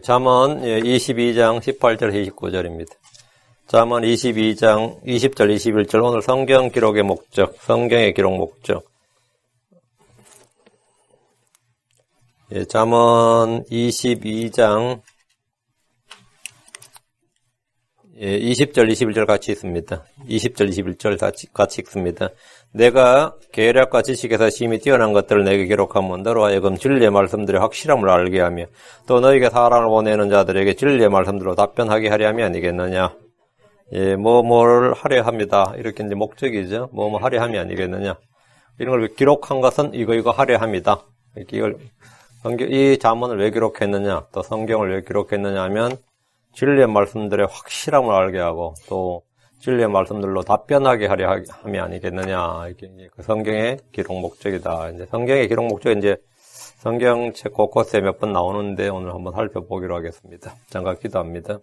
잠언 22장 18절 29절입니다. 잠언 22장 20절 21절 오늘 성경 기록의 목적, 성경의 기록 목적. 잠언 22장 20절 21절 같이 있습니다. 20절 21절 같이 읽습니다. 내가 계략과 지식에서 심히 뛰어난 것들을 내게 기록하면 너로 하여금 진리의 말씀들의 확실함을 알게 하며 또 너에게 사랑을 보내는 자들에게 진리의 말씀들로 답변하게 하려 함이 아니겠느냐. 뭐를 하려 합니다. 이렇게 이제 목적이죠. 뭐 하려 함이 아니겠느냐. 이런 걸 기록한 것은 이거 하려 합니다. 이걸 이 잠언을 왜 기록했느냐, 또 성경을 왜 기록했느냐 하면 진리의 말씀들의 확실함을 알게 하고 또 진리의 말씀들로 답변하게 하려 함이 아니겠느냐. 이게 그 성경의 기록 목적이다. 이제 성경의 기록 목적은 이제 성경책 곳곳에 몇 번 나오는데 오늘 한번 살펴보기로 하겠습니다. 잠깐 기도합니다.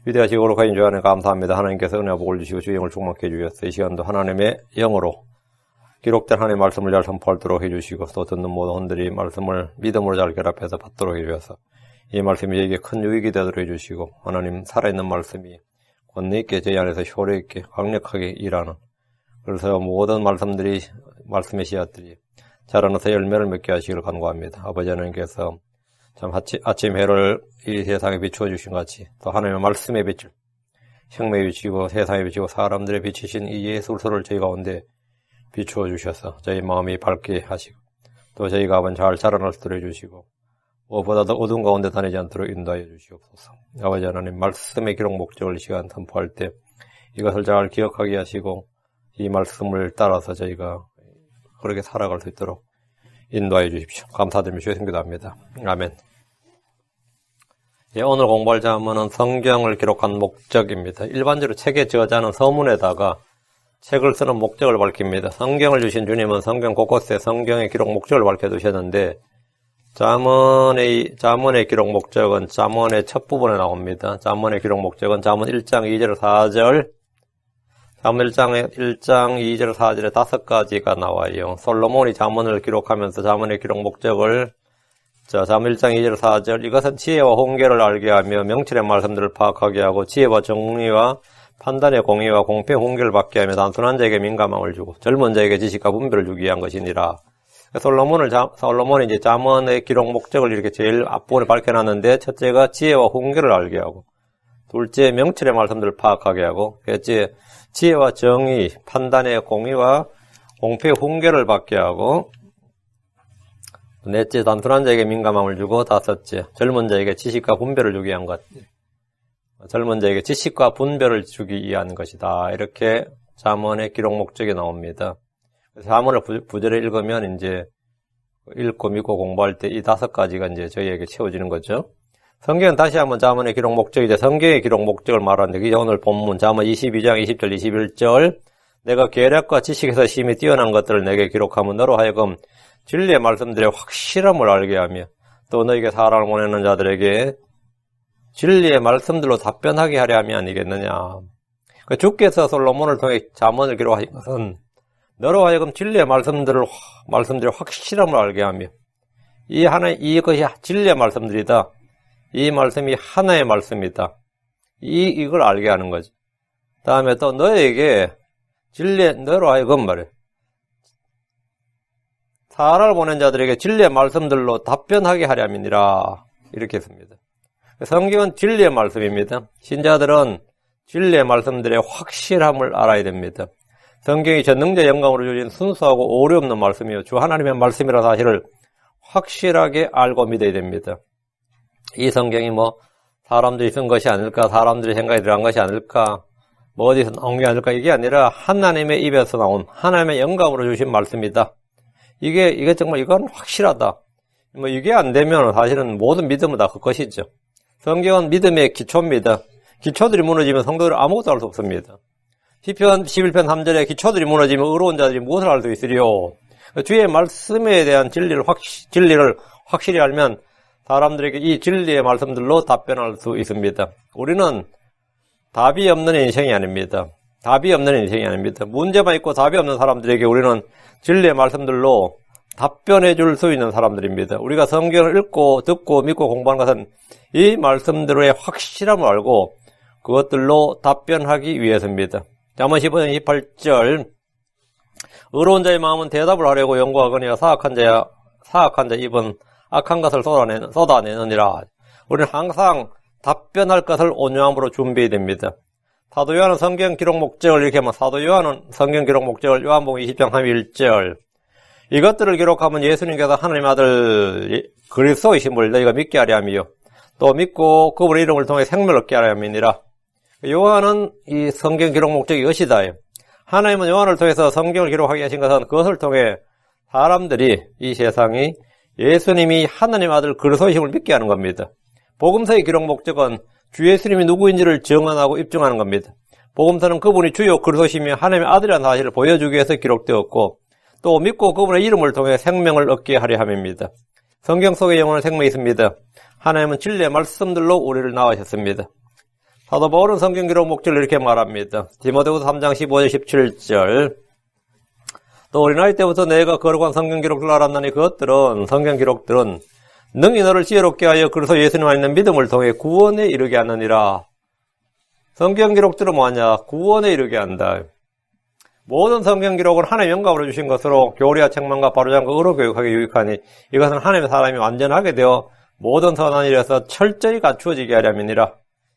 위대하시고 거룩하신 주 하나님 감사합니다. 하나님께서 은혜와 복을 주시고 주의 영을 충만케 해주셨어요. 이 시간도 하나님의 영으로 기록된 하나님의 말씀을 잘 선포하도록 해주시고 또 듣는 모든 분들이 말씀을 믿음으로 잘 결합해서 받도록 해주셔서 이 말씀이 저에게 큰 유익이 되도록 해주시고 하나님 살아있는 말씀이 권능 있게 저희 안에서 효력 있게 강력하게 일하는 그래서 모든 말씀의 씨앗들이 자라나서 열매를 맺게 하시기를 간구합니다. 아버지 하나님께서 참 아침 해를 이 세상에 비추어 주신 같이 또 하나님의 말씀의 빛을 생명에 비치고 세상에 비치고 사람들의 비치신 이 예수 그리스도를 저희 가운데 비추어 주셔서 저희 마음이 밝게 하시고 또 저희가 한번 잘 자라날 수 있도록 해주시고 무엇보다도 어두운 가운데 다니지 않도록 인도하여 주시옵소서. 아버지 하나님 말씀의 기록 목적을 이 시간 선포할 때 이것을 잘 기억하게 하시고 이 말씀을 따라서 저희가 그렇게 살아갈 수 있도록 인도하여 주십시오. 감사드리며 주의 기도합니다. 아멘. 오늘 공부할 잠언은 성경을 기록한 목적입니다. 일반적으로 책의 저자는 서문에다가 책을 쓰는 목적을 밝힙니다. 성경을 주신 주님은 성경 곳곳에 성경의 기록 목적을 밝혀두셨는데 잠언의 기록 목적은 잠언의 첫 부분에 나옵니다. 잠언의 기록 목적은 잠언 1장 2절 4절 잠언 1장 2절 4절에 5가지가 나와요. 솔로몬이 잠언을 기록하면서 잠언의 기록 목적을 잠언 1장 2절 4절 이것은 지혜와 훈계를 알게 하며 명철의 말씀들을 파악하게 하고 지혜와 정리와 판단의 공의와 공평 훈계를 받게 하며 단순한 자에게 민감함을 주고 젊은 자에게 지식과 분별을 주기 위한 것이니라. 솔로몬이 이제 잠언의 기록 목적을 이렇게 제일 앞부분에 밝혀놨는데 첫째가 지혜와 훈계를 알게 하고 둘째 명철의 말씀들을 파악하게 하고 셋째 지혜와 정의, 판단의 공의와 공평 훈계를 받게 하고 넷째 단순한 자에게 민감함을 주고 다섯째 젊은 자에게 지식과 분별을 주기 위한 것. 젊은 자에게 지식과 분별을 주기 위한 것이다. 이렇게 잠언의 기록 목적이 나옵니다. 잠언을 부절에 읽으면 이제 읽고 믿고 공부할 때 이 5가지가 이제 저희에게 채워지는 거죠. 성경은 다시 한번 잠언의 기록 목적이자 성경의 기록 목적을 말하는데 이게 오늘 본문 잠언 22장 20절 21절 내가 계략과 지식에서 심히 뛰어난 것들을 내게 기록하면 너로 하여금 진리의 말씀들의 확실함을 알게 하며 또 너에게 사랑을 보내는 자들에게 진리의 말씀들로 답변하게 하려 함이 아니겠느냐. 주께서 솔로몬을 통해 잠언을 기록하신 것은 너로 하여금 진리의 말씀들의 확실함을 알게 하며 이것이 진리의 말씀들이다. 이 말씀이 하나의 말씀이다. 이걸 알게 하는 거지. 다음에 또 너에게 너로 하여금 말이야. 사랑을 보낸 자들에게 진리의 말씀들로 답변하게 하려 함이니라. 이렇게 했습니다. 성경은 진리의 말씀입니다. 신자들은 진리의 말씀들의 확실함을 알아야 됩니다. 성경이 전능자 영광으로 주신 순수하고 오류 없는 말씀이요 주 하나님의 말씀이라는 사실을 확실하게 알고 믿어야 됩니다. 이 성경이 사람들이 쓴 것이 아닐까, 사람들의 생각이 들어간 것이 아닐까, 어디서 나온 게 아닐까, 이게 아니라 하나님의 입에서 나온 하나님의 영감으로 주신 말씀이다. 이게 정말 이건 확실하다. 이게 안 되면 사실은 모든 믿음은 다 그것이죠. 성경은 믿음의 기초입니다. 기초들이 무너지면 성도들은 아무것도 알 수 없습니다. 시편 11편 3절에 기초들이 무너지면 의로운 자들이 무엇을 알 수 있으리요. 주의 말씀에 대한 진리를 확실히 알면 사람들에게 이 진리의 말씀들로 답변할 수 있습니다. 우리는 답이 없는 인생이 아닙니다. 답이 없는 인생이 아닙니다. 문제만 있고 답이 없는 사람들에게 우리는 진리의 말씀들로 답변해 줄 수 있는 사람들입니다. 우리가 성경을 읽고 듣고 믿고 공부하는 것은 이 말씀들의 확실함을 알고 그것들로 답변하기 위해서입니다. 잠언 15장 28절 의로운 자의 마음은 대답을 하려고 연구하거니와 사악한 자 입은 악한 것을 쏟아내느니라. 우리는 항상 답변할 것을 온유함으로 준비해야 됩니다. 사도 요한은 성경 기록 목적을 이렇게 하면 사도 요한은 성경 기록 목적을 요한복음 20장 31절 이것들을 기록하면 예수님께서 하나님의 아들 그리스도이심을 너희가 믿게 하려 함이요 또 믿고 그분의 이름을 통해 생명을 얻게 하려 함이니라. 요한은 이 성경 기록 목적이 이것이다. 하나님은 요한을 통해서 성경을 기록하게 하신 것은 그것을 통해 사람들이 이 세상이 예수님이 하나님의 아들 그리스도이심을 믿게 하는 겁니다. 복음서의 기록 목적은 주 예수님이 누구인지를 증언하고 입증하는 겁니다. 복음서는 그분이 주요 그리스도이시며 하나님의 아들이라는 사실을 보여주기 위해서 기록되었고 또 믿고 그분의 이름을 통해 생명을 얻게 하려 함입니다. 성경 속에 영원한 생명이 있습니다. 하나님은 진리의 말씀들로 우리를 낳으셨습니다. 사도 바울은 성경 기록 목적을 이렇게 말합니다. 디모데후서 3장 15절 17절 또 어린아이 때부터 내가 거룩한 성경 기록들을 알았나니 그것들은 성경 기록들은 능히 너를 지혜롭게 하여 그리스도 예수님 안에 있는 믿음을 통해 구원에 이르게 하느니라. 성경 기록들은 뭐하냐? 구원에 이르게 한다. 모든 성경 기록은 하나님의 영감으로 주신 것으로 교리와 책망과 바로잡음과 의로 교육하게 유익하니 이것은 하나님의 사람이 완전하게 되어 모든 선한 일에서 철저히 갖추어지게 하려 함이니라.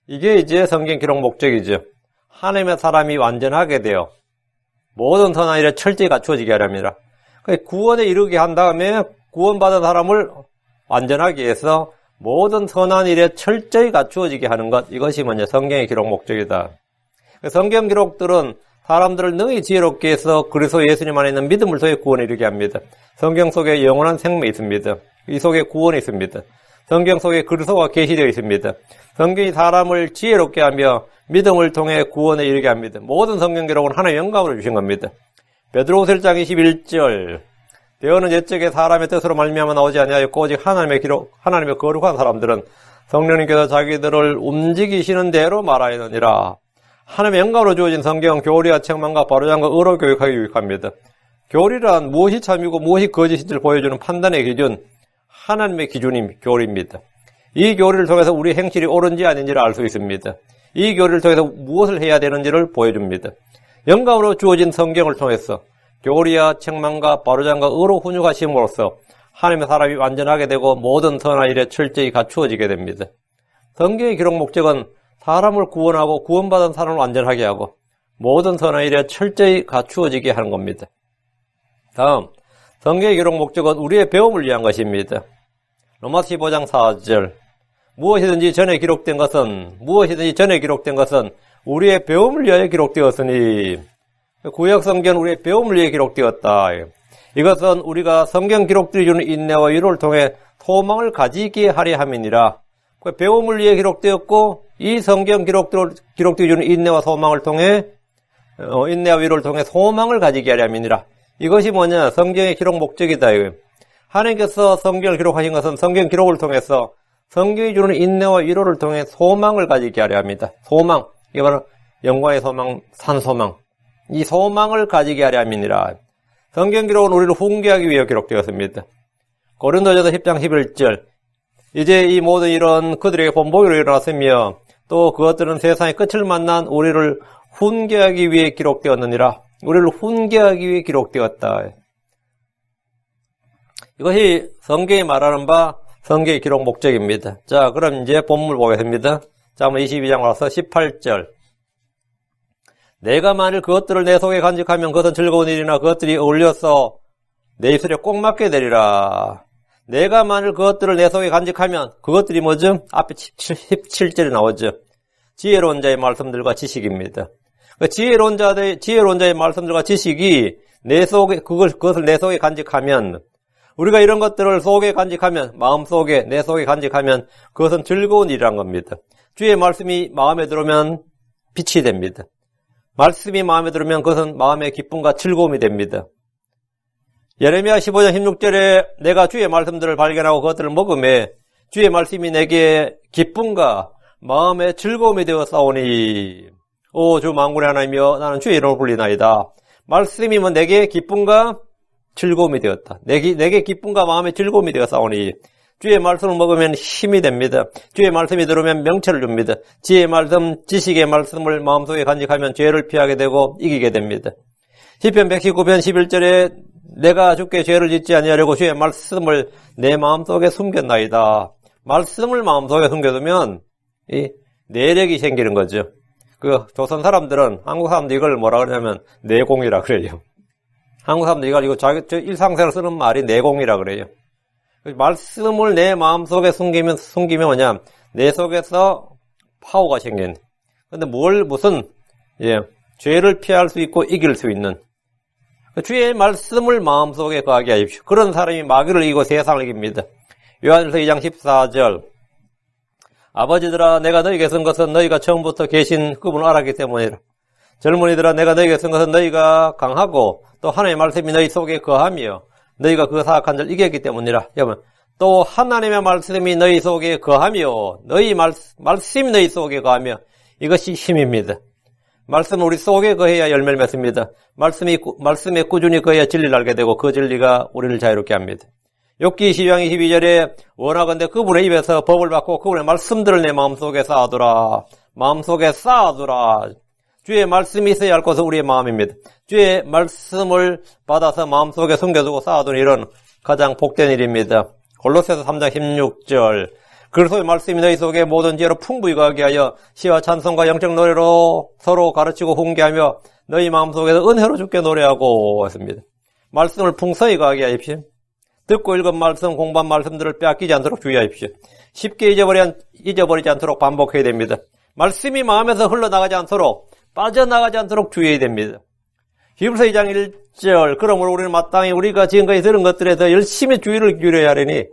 이게 이제 성경 기록 목적이죠. 하나님의 사람이 완전하게 되어 모든 선한 일에 철저히 갖추어지게 하려 합니다. 구원에 이르게 한 다음에 구원받은 사람을 완전하게 해서 모든 선한 일에 철저히 갖추어지게 하는 것, 이것이 먼저 성경의 기록 목적이다. 성경 기록들은 사람들을 능히 지혜롭게 해서 그리스도 예수님 안에 있는 믿음을 통해 구원에 이르게 합니다. 성경 속에 영원한 생명이 있습니다. 이 속에 구원이 있습니다. 성경 속에 그리스도가 계시되어 있습니다. 성경이 사람을 지혜롭게 하며 믿음을 통해 구원에 이르게 합니다. 모든 성경 기록은 하나님의 영감으로 주신 겁니다. 베드로후서 1장 21절 대언은 옛적에 사람의 뜻으로 말미암아 나오지 아니하였고 오직 하나님의 거룩한 사람들은 성령님께서 자기들을 움직이시는 대로 말하였느니라. 하나님의 영감으로 주어진 성경 교리와 책망과 바로잡음과 의로 교육하기 유익합니다. 교리란 무엇이 참이고 무엇이 거짓인지를 보여주는 판단의 기준, 하나님의 기준인 교리입니다. 이 교리를 통해서 우리 행실이 옳은지 아닌지를 알 수 있습니다. 이 교리를 통해서 무엇을 해야 되는지를 보여줍니다. 영감으로 주어진 성경을 통해서 교리와 책망과 바로잡음과 의로 훈육하심으로써 하나님의 사람이 완전하게 되고 모든 선한 일에 철저히 갖추어지게 됩니다. 성경의 기록 목적은 사람을 구원하고 구원받은 사람을 완전하게 하고 모든 선한 일에 철저히 갖추어지게 하는 겁니다. 다음, 성경의 기록 목적은 우리의 배움을 위한 것입니다. 로마서 15장 4절 무엇이든지 전에 기록된 것은 우리의 배움을 위하여 기록되었으니 구약 성경은 우리의 배움을 위해 기록되었다. 이것은 우리가 성경 기록들이 주는 인내와 위로를 통해 소망을 가지게 하려 함이니라. 배움을 위해 기록되었고 이 성경 기록들이 주는 인내와 소망을 통해 인내와 위로를 통해 소망을 가지게 하려 함이니라. 이것이 뭐냐? 성경의 기록 목적이다. 하나님께서 성경을 기록하신 것은 성경 기록을 통해서 성경이 주는 인내와 위로를 통해 소망을 가지게 하려 합니다. 소망, 이게 바로 영광의 소망, 산소망. 이 소망을 가지게 하려 함이니라. 성경 기록은 우리를 훈계하기 위해 기록되었습니다. 고린도전서 10장 11절 이제 이 모든 일은 그들에게 본보기로 일어났으며 또 그것들은 세상의 끝을 만난 우리를 훈계하기 위해 기록되었느니라. 우리를 훈계하기 위해 기록되었다. 이것이 성경이 말하는 바 성경의 기록 목적입니다. 자, 그럼 이제 본문을 보겠습니다. 자, 한번 22장 와서 18절. 내가 만일 그것들을 내 속에 간직하면 그것은 즐거운 일이나 그것들이 어울려서 내 입술에 꼭 맞게 되리라. 내가 만일 그것들을 내 속에 간직하면 그것들이 뭐죠? 앞에 17절에 나오죠. 지혜로운 자의 말씀들과 지식입니다. 지혜로운 자의 말씀들과 지식이 그것을 내 속에 간직하면 우리가 이런 것들을 속에 간직하면 마음속에 내 속에 간직하면 그것은 즐거운 일이란 겁니다. 주의 말씀이 마음에 들으면 빛이 됩니다. 말씀이 마음에 들으면 그것은 마음의 기쁨과 즐거움이 됩니다. 예레미야 15장 16절에 내가 주의 말씀들을 발견하고 그것들을 먹음에 주의 말씀이 내게 기쁨과 마음의 즐거움이 되어 싸우니 오 주 만군의 하나님이여 나는 주의 이름을 불리나이다. 말씀이면 내게 기쁨과 즐거움이 되었다. 내게 기쁨과 마음의 즐거움이 되어 싸우니 주의 말씀을 먹으면 힘이 됩니다. 주의 말씀이 들어오면 명철을 줍니다. 지혜의 말씀, 지식의 말씀을 마음속에 간직하면 죄를 피하게 되고 이기게 됩니다. 시편 119편 11절에 내가 주께 죄를 짓지 아니하려고 주의 말씀을 내 마음속에 숨겼나이다. 말씀을 마음속에 숨겨두면 이 내력이 생기는 거죠. 그 조선 사람들은, 한국 사람들 이걸 뭐라 그러냐면 내공이라 그래요. 한국 사람들 이거 자기 일상생활 쓰는 말이 내공이라 그래요. 말씀을 내 마음속에 숨기면 뭐냐? 내 속에서 파워가 생긴. 근데 무슨 죄를 피할 수 있고 이길 수 있는 주의 말씀을 마음속에 거하게 하십시오. 그런 사람이 마귀를 이기고 세상을 이깁니다. 요한일서 2장 14절 아버지들아 내가 너희에게 쓴 것은 너희가 처음부터 계신 그분을 알았기 때문이라. 젊은이들아 내가 너희에게 쓴 것은 너희가 강하고 또 하나님의 말씀이 너희 속에 거하며 너희가 그 사악한 자를 이겼기 때문이라. 여러분 또 하나님의 말씀이 너희 속에 거하며 너희 말씀이 너희 속에 거하며 이것이 힘입니다. 말씀은 우리 속에 거해야 열매를 맺습니다. 말씀에 꾸준히 거해야 진리를 알게 되고 그 진리가 우리를 자유롭게 합니다. 욥기 22장 22절에 원하건대 그분의 입에서 법을 받고 그분의 말씀들을 내 마음속에 쌓아두라. 마음속에 쌓아두라. 주의 말씀이 있어야 할 것은 우리의 마음입니다. 주의 말씀을 받아서 마음속에 숨겨두고 쌓아두는 일은 가장 복된 일입니다. 골로새서 3장 16절 그리스도의 말씀이 너희 속에 모든 지혜로 풍부히 거하게 하여 시와 찬송과 영적 노래로 서로 가르치고 훈계하며 너희 마음속에서 은혜로 주께 노래하고 했습니다. 말씀을 풍성히 거하게 하십시오. 듣고 읽은 말씀, 공부한 말씀들을 빼앗기지 않도록 주의하십시오. 쉽게 잊어버리지 않도록 반복해야 됩니다. 말씀이 마음에서 흘러나가지 않도록 빠져나가지 않도록 주의해야 됩니다. 히브리서 2장 1절 그러므로 우리는 마땅히 우리가 지금까지 들은 것들에 더 열심히 주의를 기울여야 하리니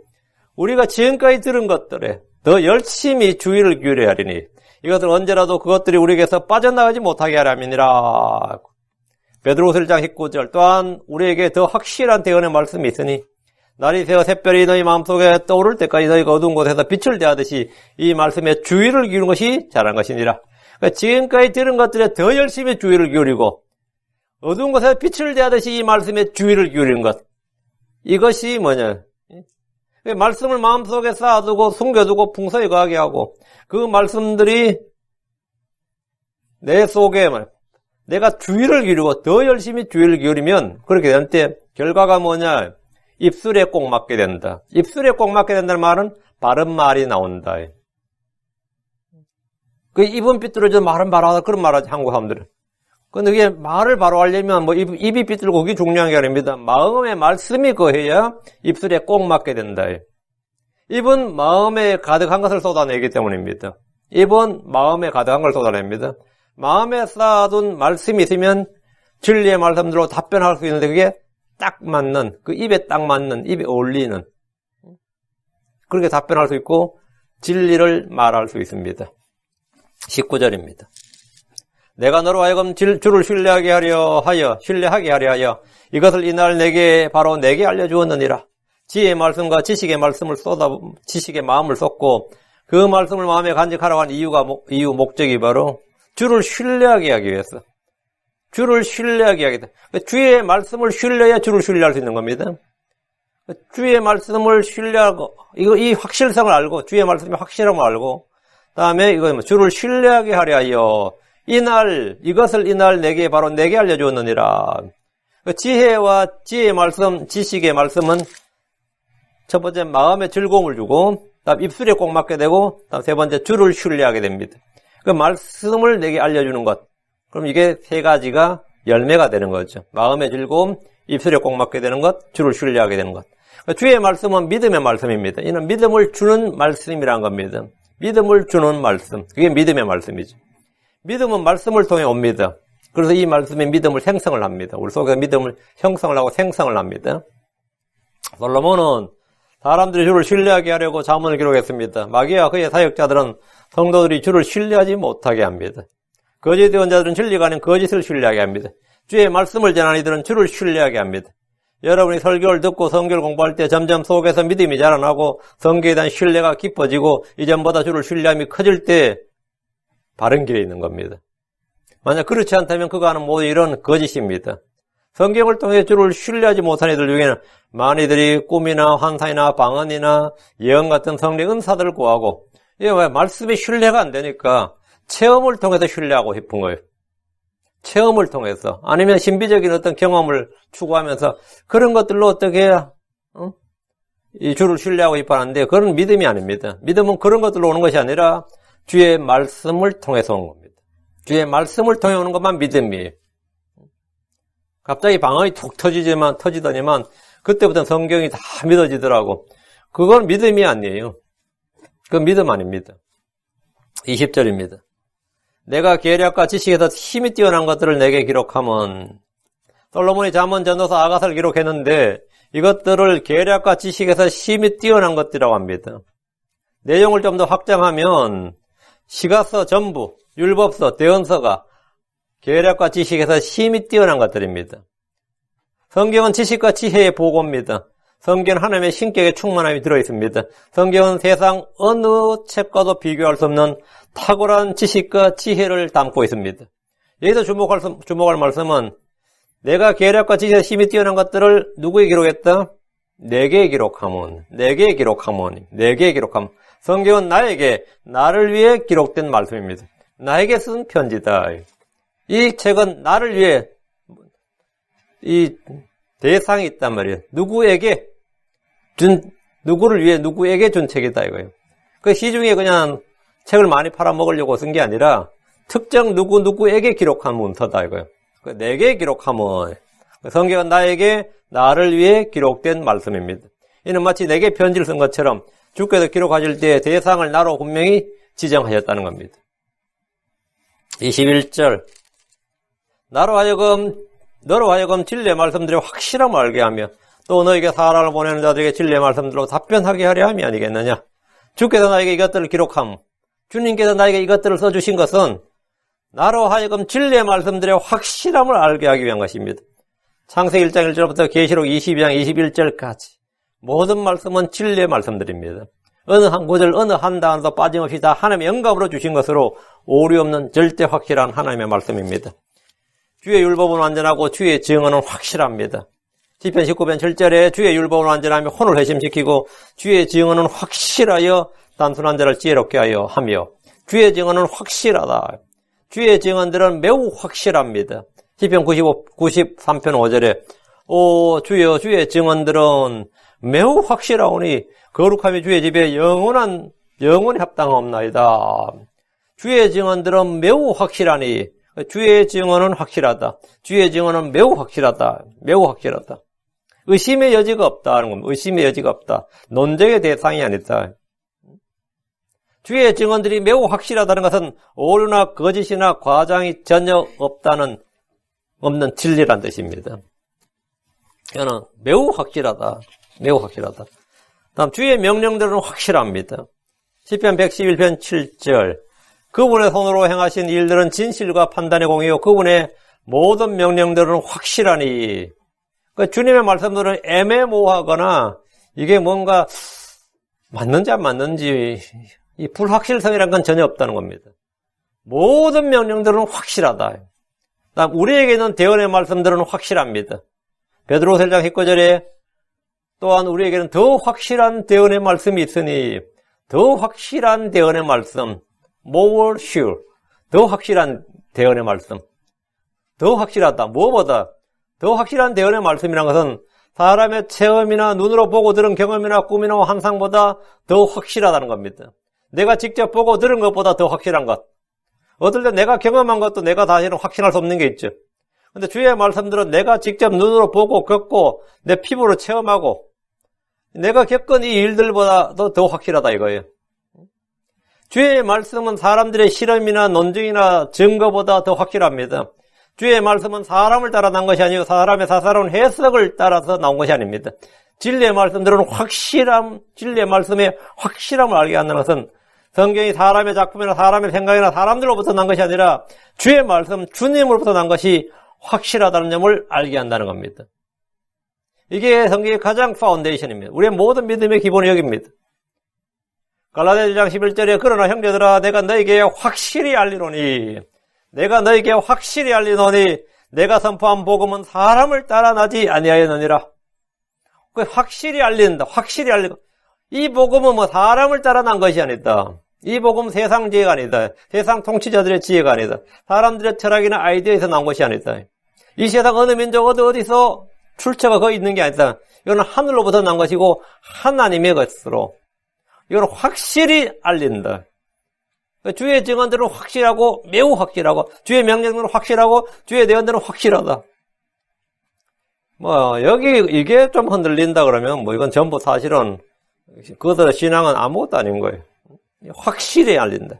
우리가 지금까지 들은 것들에 더 열심히 주의를 기울여야 하리니 이것을 언제라도 그것들이 우리에게서 빠져나가지 못하게 하라미니라. 베드로후서 1장 19절 또한 우리에게 더 확실한 대언의 말씀이 있으니 날이 새어 샛별이 너희 마음속에 떠오를 때까지 너희가 어두운 곳에서 빛을 대하듯이 이 말씀에 주의를 기울이는 것이 잘한 것이니라. 그러니까 지금까지 들은 것들에 더 열심히 주의를 기울이고 어두운 곳에서 빛을 대하듯이 이 말씀에 주의를 기울이는 것. 이것이 뭐냐? 말씀을 마음속에 쌓아두고 숨겨두고 풍성히 거하게 하고 그 말씀들이 내 속에 내가 주의를 기울이고 더 열심히 주의를 기울이면 그렇게 될 때 결과가 뭐냐? 입술에 꼭 맞게 된다. 입술에 꼭 맞게 된다는 말은 바른 말이 나온다. 그 입은 삐뚤어져 말은 바로하다 그런 말하지 한국 사람들은. 근데 이게 말을 바로 하려면 입이 삐뚤고 그게 중요한 게 아닙니다. 마음의 말씀이 거해야 입술에 꼭 맞게 된다. 입은 마음에 가득한 것을 쏟아내기 때문입니다. 입은 마음에 가득한 걸 쏟아냅니다. 마음에 쌓아둔 말씀이 있으면 진리의 말씀대로 답변할 수 있는데 그게 딱 맞는, 그 입에 딱 맞는, 입에 어울리는 그렇게 답변할 수 있고 진리를 말할 수 있습니다. 19절입니다. 내가 너로 하여금 주를 신뢰하게 하려 하여 이것을 이날 바로 내게 알려주었느니라. 지혜의 말씀과 지식의 마음을 쏟고 그 말씀을 마음에 간직하라고 한 목적이 바로 주를 신뢰하게 하기 위해서. 주를 신뢰하게 하겠다. 주의 말씀을 신뢰해야 주를 신뢰할 수 있는 겁니다. 주의 말씀을 신뢰하고, 이 확실성을 알고, 주의 말씀이 확실함을 알고, 다음에 주를 신뢰하게 하려 하여, 이것을 이날 바로 내게 알려주었느니라. 지혜와 지혜의 말씀, 지식의 말씀은 첫 번째 마음에 즐거움을 주고, 다음 입술에 꼭 맞게 되고, 다음 세 번째 주를 신뢰하게 됩니다. 그 말씀을 내게 알려주는 것. 그럼 이게 세 가지가 열매가 되는 거죠. 마음의 즐거움, 입술에 꼭 맞게 되는 것, 주를 신뢰하게 되는 것. 주의 말씀은 믿음의 말씀입니다. 이는 믿음을 주는 말씀이라는 겁니다. 믿음을 주는 말씀. 그게 믿음의 말씀이죠. 믿음은 말씀을 통해 옵니다. 그래서 이 말씀이 믿음을 생성을 합니다. 우리 속에 믿음을 형성을 하고 생성을 합니다. 솔로몬은 사람들이 주를 신뢰하게 하려고 잠언을 기록했습니다. 마귀와 그의 사역자들은 성도들이 주를 신뢰하지 못하게 합니다. 거짓 예언자들은 진리가 아닌 거짓을 신뢰하게 합니다. 주의 말씀을 전하는 이들은 주를 신뢰하게 합니다. 여러분이 설교를 듣고 성경을 공부할 때 점점 속에서 믿음이 자라나고 성경에 대한 신뢰가 깊어지고 이전보다 주를 신뢰함이 커질 때 바른 길에 있는 겁니다. 만약 그렇지 않다면 그가 하는 모든 일은 거짓입니다. 성경을 통해 주를 신뢰하지 못한 이들 중에는 많이들이 꿈이나 환상이나 방언이나 예언 같은 성령 은사들을 구하고, 이게 왜 말씀이 신뢰가 안 되니까 체험을 통해서 신뢰하고 싶은 거예요. 체험을 통해서. 아니면 신비적인 어떤 경험을 추구하면서 그런 것들로 어떻게 해야 이 주를 신뢰하고 싶어 하는데, 그건 믿음이 아닙니다. 믿음은 그런 것들로 오는 것이 아니라 주의 말씀을 통해서 오는 겁니다. 주의 말씀을 통해 오는 것만 믿음이에요. 갑자기 방언이 툭 터지더니만 그때부터 성경이 다 믿어지더라고. 그건 믿음이 아니에요. 그건 믿음 아닙니다. 20절입니다. 내가 계략과 지식에서 힘이 뛰어난 것들을 내게 기록하면, 솔로몬이 잠언, 전도서, 아가서를 기록했는데 이것들을 계략과 지식에서 힘이 뛰어난 것들이라고 합니다. 내용을 좀 더 확장하면 시가서 전부, 율법서, 대언서가 계략과 지식에서 힘이 뛰어난 것들입니다. 성경은 지식과 지혜의 보고입니다. 성경은 하나님의 신격의 충만함이 들어있습니다. 성경은 세상 어느 책과도 비교할 수 없는 탁월한 지식과 지혜를 담고 있습니다. 여기서 주목할 말씀은, 내가 계략과 지혜의 힘이 뛰어난 것들을 누구에 기록했다? 내게 기록하면. 성경은 나를 위해 기록된 말씀입니다. 나에게 쓴 편지다. 이 책은 나를 위해, 이 대상이 있단 말이에요. 누구를 위해 누구에게 준 책이다 이거예요. 그 시중에 그냥 책을 많이 팔아먹으려고 쓴 게 아니라 특정 누구에게 기록한 문서다 이거예요. 내게 기록하면, 성경은 나를 위해 기록된 말씀입니다. 이는 마치 내게 편지를 쓴 것처럼 주께서 기록하실 때 대상을 나로 분명히 지정하셨다는 겁니다. 21절, 너로 하여금 진리의 말씀들의 확실함을 알게 하며 또 너에게 사람을 보내는 자들에게 진리의 말씀들로 답변하게 하려 함이 아니겠느냐. 주께서 나에게 이것들을 기록함, 주님께서 나에게 이것들을 써주신 것은 나로 하여금 진리의 말씀들의 확실함을 알게 하기 위한 것입니다. 창세기 1장 1절부터 계시록 22장 21절까지 모든 말씀은 진리의 말씀들입니다. 어느 한 구절, 어느 한 단어도 빠짐없이 다 하나님의 영감으로 주신 것으로 오류 없는 절대 확실한 하나님의 말씀입니다. 주의 율법은 완전하고 주의 증언은 확실합니다. 시편 19편 7절에 주의 율법은 완전하며 혼을 회심시키고 주의 증언은 확실하여 단순한 자를 지혜롭게 하여 하며, 주의 증언은 확실하다. 주의 증언들은 매우 확실합니다. 시편 93편 5절에 오 주여, 주의 증언들은 매우 확실하오니 거룩함이 주의 집에 영원히 합당하옵나이다. 주의 증언들은 매우 확실하니, 주의 증언은 확실하다. 주의 증언은 매우 확실하다. 의심의 여지가 없다는 겁니다. 의심의 여지가 없다. 논쟁의 대상이 아니다. 주의 증언들이 매우 확실하다는 것은 오류나 거짓이나 과장이 전혀 없는 진리란 뜻입니다. 이거는 매우 확실하다. 다음, 주의 명령들은 확실합니다. 시편 111편 7절, 그분의 손으로 행하신 일들은 진실과 판단의 공이요 그분의 모든 명령들은 확실하니. 그러니까 주님의 말씀들은 애매모호하거나 이게 뭔가 맞는지 안 맞는지 이 불확실성이란 건 전혀 없다는 겁니다. 모든 명령들은 확실하다. 다음, 우리에게 있는 대언의 말씀들은 확실합니다. 베드로후서 1장 19절에 또한 우리에게는 더 확실한 대언의 말씀이 있으니, 더 확실한 대언의 말씀, more sure, 더 확실한 대언의 말씀, 더 확실하다. 무엇보다 더 확실한 대언의 말씀이라는 것은 사람의 체험이나 눈으로 보고 들은 경험이나 꿈이나 환상보다 더 확실하다는 겁니다. 내가 직접 보고 들은 것보다 더 확실한 것. 어떨 때 내가 경험한 것도 내가 다시는 확신할 수 없는 게 있죠. 근데 주의 말씀들은 내가 직접 눈으로 보고 겪고 내 피부로 체험하고 내가 겪은 이 일들보다도 더 확실하다 이거예요. 주의 말씀은 사람들의 실험이나 논증이나 증거보다 더 확실합니다. 주의 말씀은 사람을 따라 난 것이 아니고 사람의 사사로운 해석을 따라서 나온 것이 아닙니다. 진리의 말씀들은 진리의 말씀의 확실함을 알게 한다는 것은 성경이 사람의 작품이나 사람의 생각이나 사람들로부터 난 것이 아니라 주의 말씀, 주님으로부터 난 것이 확실하다는 점을 알게 한다는 겁니다. 이게 성경의 가장 파운데이션입니다. 우리의 모든 믿음의 기본이 여기입니다. 갈라디아서 1장 11절에 그러나 형제들아 내가 너에게 확실히 알리노니 내가 선포한 복음은 사람을 따라 나지 아니하였느니라. 그 확실히 알린다. 확실히 알리고. 이 복음은 뭐 사람을 따라 난 것이 아니다. 이 복음은 세상 지혜가 아니다. 세상 통치자들의 지혜가 아니다. 사람들의 철학이나 아이디어에서 나온 것이 아니다. 이 세상 어느 민족 어디서 출처가 거기 있는 게 아니다. 이거는 하늘로부터 난 것이고 하나님의 것으로 이거는 확실히 알린다. 주의 증언들은 확실하고 매우 확실하고 주의 명령들은 확실하고 주의 내언들은 확실하다. 뭐 여기 이게 좀 흔들린다 그러면 뭐 이건 전부 사실은 그들의 신앙은 아무것도 아닌 거예요. 확실히 알린다.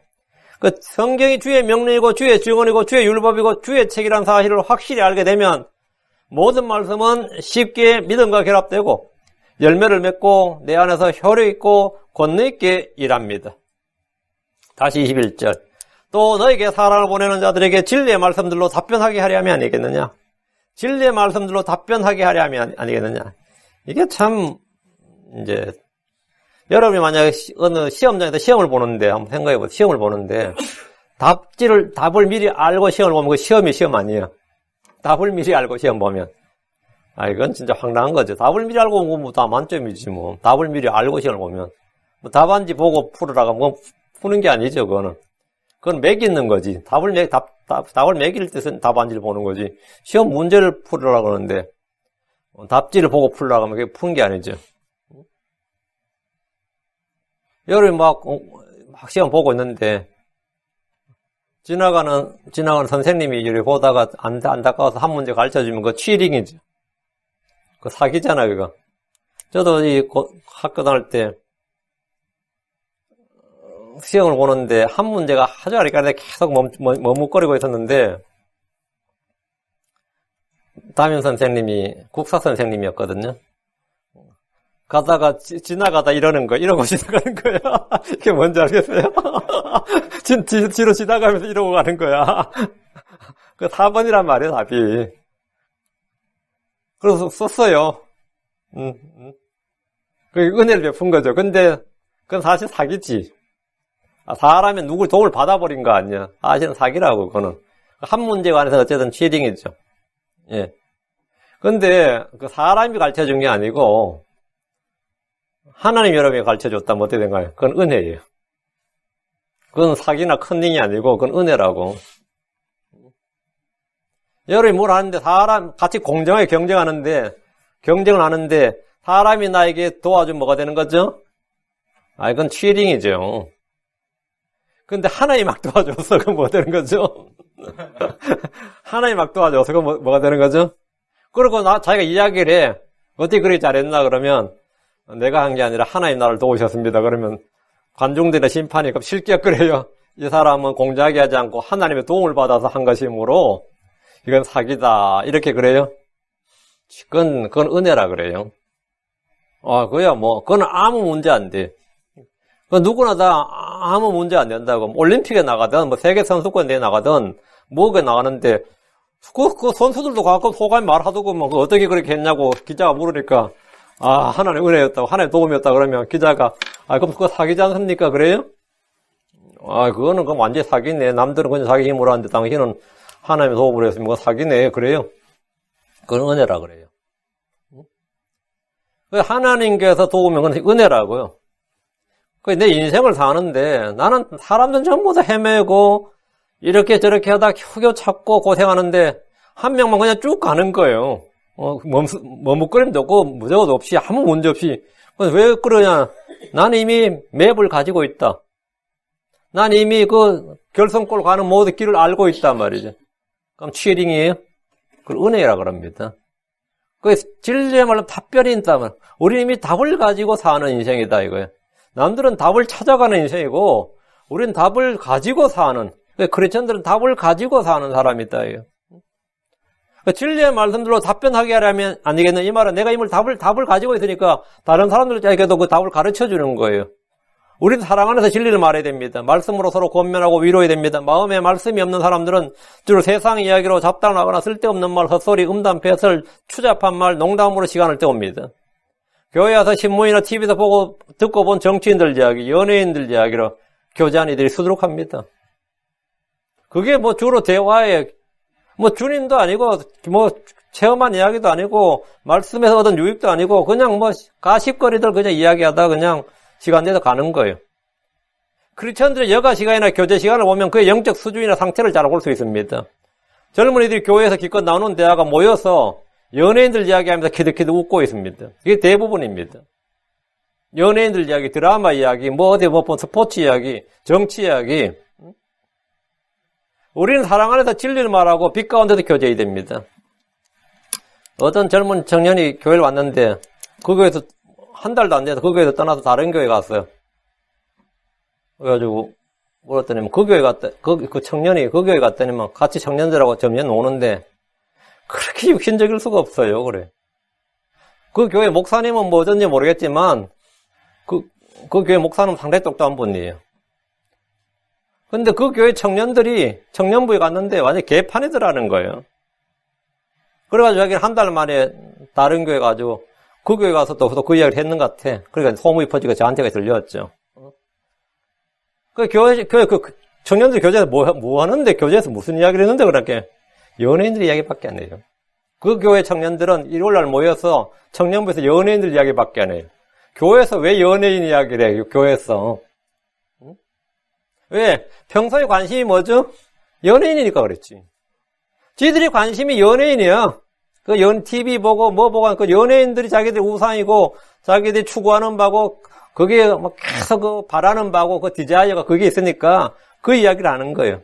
그 성경이 주의 명령이고 주의 증언이고 주의 율법이고 주의 책이라는 사실을 확실히 알게 되면 모든 말씀은 쉽게 믿음과 결합되고 열매를 맺고 내 안에서 효력 있고 권능 있게 일합니다. 다시 21절. 또 너에게 사랑을 보내는 자들에게 진리의 말씀들로 답변하게 하려 함이 아니겠느냐. 진리의 말씀들로 답변하게 하려 함이 아니겠느냐. 이게 참 이제 여러분이 만약에 어느 시험장에서 시험을 보는데 한번 생각해 보세요. 시험을 보는데 답을 미리 알고 시험을 보면 그 시험 아니에요. 답을 미리 알고 시험 보면 이건 진짜 황당한 거죠. 답을 미리 알고 보면 뭐 다 만점이지 뭐. 답을 미리 알고 시험을 보면 뭐 답안지 보고 풀으라가 뭐 푸는 게 아니죠. 그건 매기는 거지. 답을 매길 뜻은 답안지를 보는 거지. 시험 문제를 풀으라고 그러는데 답지를 보고 풀으라고 하면 그게 푸는 게 아니죠. 여름에 막 시험 보고 있는데 지나가는 선생님이 이렇게 보다가 안타까워서 한 문제 가르쳐주면 그거 치링이죠. 그거 사기잖아, 그거. 저도 학교 다닐 때 시험을 보는데 한 문제가 아주 아리까리 계속 머뭇거리고 있었는데 담임 선생님이 국사 선생님이었거든요. 가다가 지나가다 이러고 지나가는 거야. 이게 뭔지 알겠어요? 뒤로 지나가면서 이러고 가는 거야. 그 4번이란 말이에요, 답이. 그래서 썼어요. 그 은혜를 베푼 거죠. 근데 그건 사실 사기지. 사람이 누굴 도움을 받아버린 거 아니야. 사실은 사기라고, 그거는. 한 문제에 관해서 어쨌든 치딩이죠. 예. 근데 그 사람이 가르쳐 준 게 아니고 하나님 여러분이 가르쳐줬다면 어떻게 된가요? 그건 은혜예요. 그건 사기나 컨닝이 아니고 그건 은혜라고. 여러분이 뭘 하는데 같이 공정하게 경쟁을 하는데 사람이 나에게 도와주면 뭐가 되는 거죠? 이건 치링이죠. 근데 하나님 막 도와줘서 그건 뭐가 되는 거죠? 하나님 막 도와줘서 그건 뭐가 되는 거죠? 그리고 자기가 이야기를 해. 어떻게 그렇게 잘했나 그러면 내가 한 게 아니라 하나님 나를 도우셨습니다. 그러면 관중들의 심판이 실격그래요. 이 사람은 공정하게 하지 않고 하나님의 도움을 받아서 한 것이므로 이건 사기다. 이렇게 그래요. 그건 은혜라 그래요. 그건 아무 문제 안 돼. 누구나 다 아무 문제 안 된다고. 올림픽에 나가든 세계 선수권대회 나가든 뭐가 나가는데 그 선수들도 가끔 소감이 말하더고 어떻게 그렇게 했냐고 기자가 물으니까 하나님 은혜였다고, 하나님 도움이었다 그러면 기자가, 그럼 그거 사기지 않습니까? 그래요? 그거는 그럼 완전히 사기네. 남들은 그냥 자기 힘으로 하는데 당신은 하나님의 도움으로 했으면 그거 사기네. 그래요? 그건 은혜라 그래요. 하나님께서 도우면 그건 은혜라고요. 내 인생을 사는데 나는 사람들 전부 다 헤매고 이렇게 저렇게 하다 겨우 찾고 고생하는데 한 명만 그냥 쭉 가는 거예요. 머뭇거림도 없고 무조건 없이 아무 문제 없이. 왜 그러냐? 난 이미 맵을 가지고 있다. 난 이미 그 결승골 가는 모든 길을 알고 있단 말이죠. 그럼 치링이에요? 그걸 은혜라 그럽니다. 그 진리의 말로 답변이 있다면 우리는 이미 답을 가지고 사는 인생이다 이거예요. 남들은 답을 찾아가는 인생이고 우리는 답을 가지고 사는, 크리스천들은 답을 가지고 사는 사람이다 이거예요. 진리의 말씀들로 답변하게 하려면 아니겠느냐. 이 말은 내가 이미 답을 가지고 있으니까 다른 사람들에게도 그 답을 가르쳐 주는 거예요. 우리는 사랑 안에서 진리를 말해야 됩니다. 말씀으로 서로 권면하고 위로해야 됩니다. 마음에 말씀이 없는 사람들은 주로 세상 이야기로 잡담하거나 쓸데없는 말, 헛소리, 음담, 배설, 추잡한 말, 농담으로 시간을 때웁니다. 교회 와서 신문이나 TV에서 듣고 본 정치인들 이야기, 연예인들 이야기로 교제한 이들이 수두룩합니다. 그게 주로 대화의 뭐 주님도 아니고 뭐 체험한 이야기도 아니고 말씀에서 얻은 유익도 아니고 그냥 뭐 가십거리들 그냥 이야기하다 그냥 시간 내서 가는 거예요. 크리스천들의 여가 시간이나 교제 시간을 보면 그의 영적 수준이나 상태를 잘 볼 수 있습니다. 젊은이들이 교회에서 기껏 나오는 대화가 모여서 연예인들 이야기하면서 키득키득 웃고 있습니다. 이게 대부분입니다. 연예인들 이야기, 드라마 이야기, 뭐 어디 뭐 스포츠 이야기, 정치 이야기. 우리는 사랑 안에서 진리를 말하고 빛 가운데서 교제해야 됩니다. 어떤 젊은 청년이 교회를 왔는데 그 교회에서 한 달도 안 돼서 그 교회에서 떠나서 다른 교회 갔어요. 그래가지고 물었더니 그 교회 그 청년이 그 교회 갔더니만 같이 청년들하고 점점 노는데 그렇게 육신적일 수가 없어요. 그래. 그 교회 목사님은 뭐 어쩐지 모르겠지만 그 교회 목사는 상당히 똑똑한 분이에요. 근데 그 교회 청년들이 청년부에 갔는데 완전 개판이더라는 거예요. 그래가지고 자기는 한 달 만에 다른 교회 가지고 그 교회 가서 또 그 이야기를 했는 것 같아. 그러니까 소문이 퍼지고 저한테가 들렸죠. 그 청년들이 교제에서 뭐 하는데 교제에서 무슨 이야기를 했는데 그렇게 연예인들 이야기밖에 안 해요. 그 교회 청년들은 일요일날 모여서 청년부에서 연예인들 이야기밖에 안 해요. 교회에서 왜 연예인 이야기를 해요? 교회에서. 왜? 평소에 관심이 뭐죠? 연예인이니까 그랬지. 지들이 관심이 연예인이야. TV 보고 뭐 보고 그 연예인들이 자기들 우상이고 자기들이 추구하는 바고 거기에 막 계속 바라는 바고 그 디자이어가 그게 있으니까 그 이야기를 하는 거예요.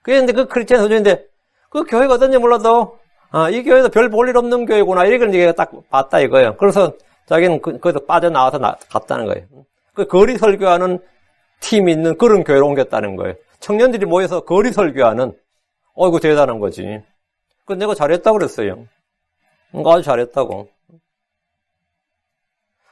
그런데 그 크리스천 소중인데 그 교회가 어떤지 몰라도 이 교회도 별 볼 일 없는 교회구나 이런 걸 딱 봤다 이거예요. 그래서 자기는 거기서 빠져나와서 갔다는 거예요. 그 거리 설교하는 팀이 있는 그런 교회로 옮겼다는 거예요. 청년들이 모여서 거리 설교하는 이거 대단한 거지. 그래서 내가 잘했다고 그랬어요. 아주 잘했다고.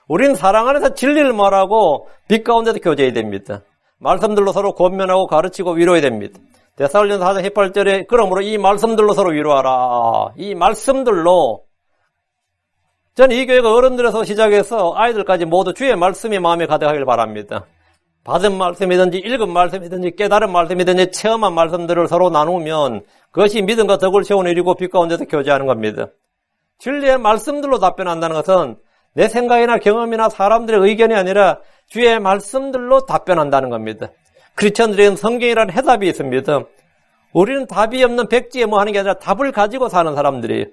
우린 사랑 안에서 진리를 말하고 빛 가운데서 교제해야 됩니다. 말씀들로 서로 권면하고 가르치고 위로해야 됩니다. 데살로니가서 4장 18절에 그러므로 이 말씀들로 서로 위로하라. 이 말씀들로 저는 이 교회가 어른들에서 시작해서 아이들까지 모두 주의 말씀이 마음에 가득하길 바랍니다. 받은 말씀이든지 읽은 말씀이든지 깨달은 말씀이든지 체험한 말씀들을 서로 나누면 그것이 믿음과 덕을 세우는 일이고 빛 가운데서 교제하는 겁니다. 진리의 말씀들로 답변한다는 것은 내 생각이나 경험이나 사람들의 의견이 아니라 주의 말씀들로 답변한다는 겁니다. 크리스천들에게는 성경이라는 해답이 있습니다. 우리는 답이 없는 백지에 뭐 하는 게 아니라 답을 가지고 사는 사람들이에요.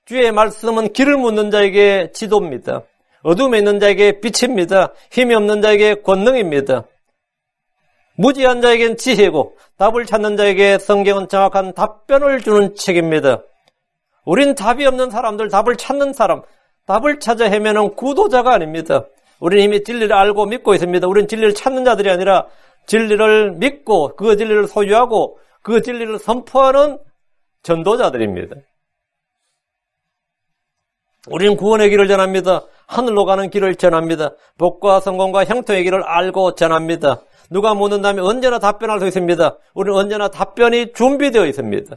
주의 말씀은 길을 묻는 자에게 지도입니다. 어둠에 있는 자에게 빛입니다. 힘이 없는 자에게 권능입니다. 무지한 자에게는 지혜고 답을 찾는 자에게 성경은 정확한 답변을 주는 책입니다. 우린 답이 없는 사람들, 답을 찾는 사람, 답을 찾아 헤매는 구도자가 아닙니다. 우리는 이미 진리를 알고 믿고 있습니다. 우리는 진리를 찾는 자들이 아니라 진리를 믿고 그 진리를 소유하고 그 진리를 선포하는 전도자들입니다. 우리는 구원의 길을 전합니다. 하늘로 가는 길을 전합니다. 복과 성공과 형통의 길을 알고 전합니다. 누가 묻는다면 언제나 답변할 수 있습니다. 우리는 언제나 답변이 준비되어 있습니다.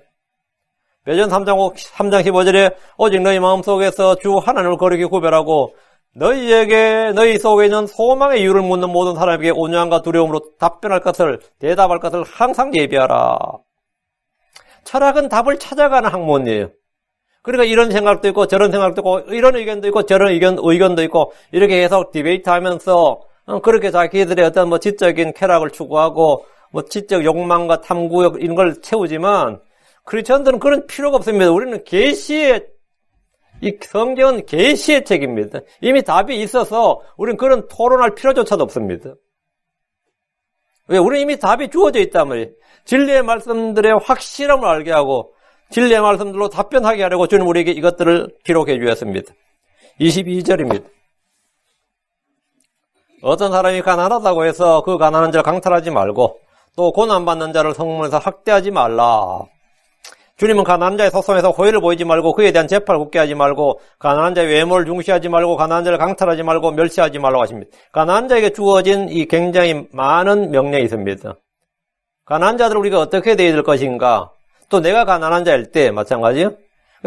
베드로 3장 15절에 오직 너희 마음속에서 주 하나님을 거룩히 구별하고 너희 속에 있는 소망의 이유를 묻는 모든 사람에게 온유함과 두려움으로 대답할 것을 항상 예비하라. 철학은 답을 찾아가는 학문이에요. 그러니까 이런 생각도 있고 저런 생각도 있고 이런 의견도 있고 저런 의견도 있고 이렇게 계속 디베이트 하면서 그렇게 자기들의 어떤 뭐 지적인 쾌락을 추구하고 뭐 지적 욕망과 탐구욕 이런 걸 채우지만 크리스천들은 그런 필요가 없습니다. 우리는 이 성경은 계시의 책입니다. 이미 답이 있어서 우리는 그런 토론할 필요조차도 없습니다. 왜? 우리는 이미 답이 주어져 있단 말이에요. 진리의 말씀들의 확실함을 알게 하고 진리의 말씀들로 답변하게 하려고 주님 우리에게 이것들을 기록해 주셨습니다. 22절입니다. 어떤 사람이 가난하다고 해서 그 가난한 자를 강탈하지 말고 또 고난받는 자를 성문에서 학대하지 말라. 주님은 가난한 자의 소송에서 호의를 보이지 말고 그에 대한 재판을 굳게 하지 말고 가난한 자의 외모를 중시하지 말고 가난한 자를 강탈하지 말고 멸시하지 말라고 하십니다. 가난한 자에게 주어진 이 굉장히 많은 명령이 있습니다. 가난한 자들을 우리가 어떻게 대해야 될 것인가? 또 내가 가난한 자일 때 마찬가지요.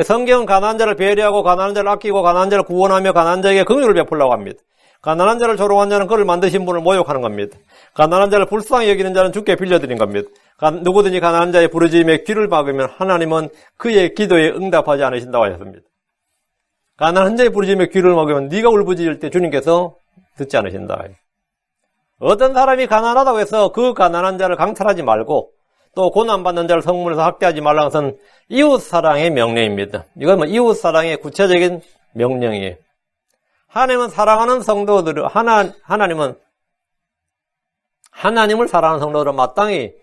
성경은 가난한 자를 배려하고 가난한 자를 아끼고 가난한 자를 구원하며 가난한 자에게 긍휼을 베풀라고 합니다. 가난한 자를 조롱한 자는 그를 만드신 분을 모욕하는 겁니다. 가난한 자를 불쌍히 여기는 자는 주께 빌려드린 겁니다. 누구든지 가난한 자의 부르짖음에 귀를 막으면 하나님은 그의 기도에 응답하지 않으신다고 하셨습니다. 가난한 자의 부르짖음에 귀를 막으면 네가 울부짖을 때 주님께서 듣지 않으신다. 어떤 사람이 가난하다고 해서 그 가난한 자를 강탈하지 말고 또 고난받는 자를 성문에서 학대하지 말라는 것은 이웃사랑의 명령입니다. 이건 뭐 이웃사랑의 구체적인 명령이에요. 하나님은 사랑하는 성도들, 하나님을 사랑하는 성도들은 마땅히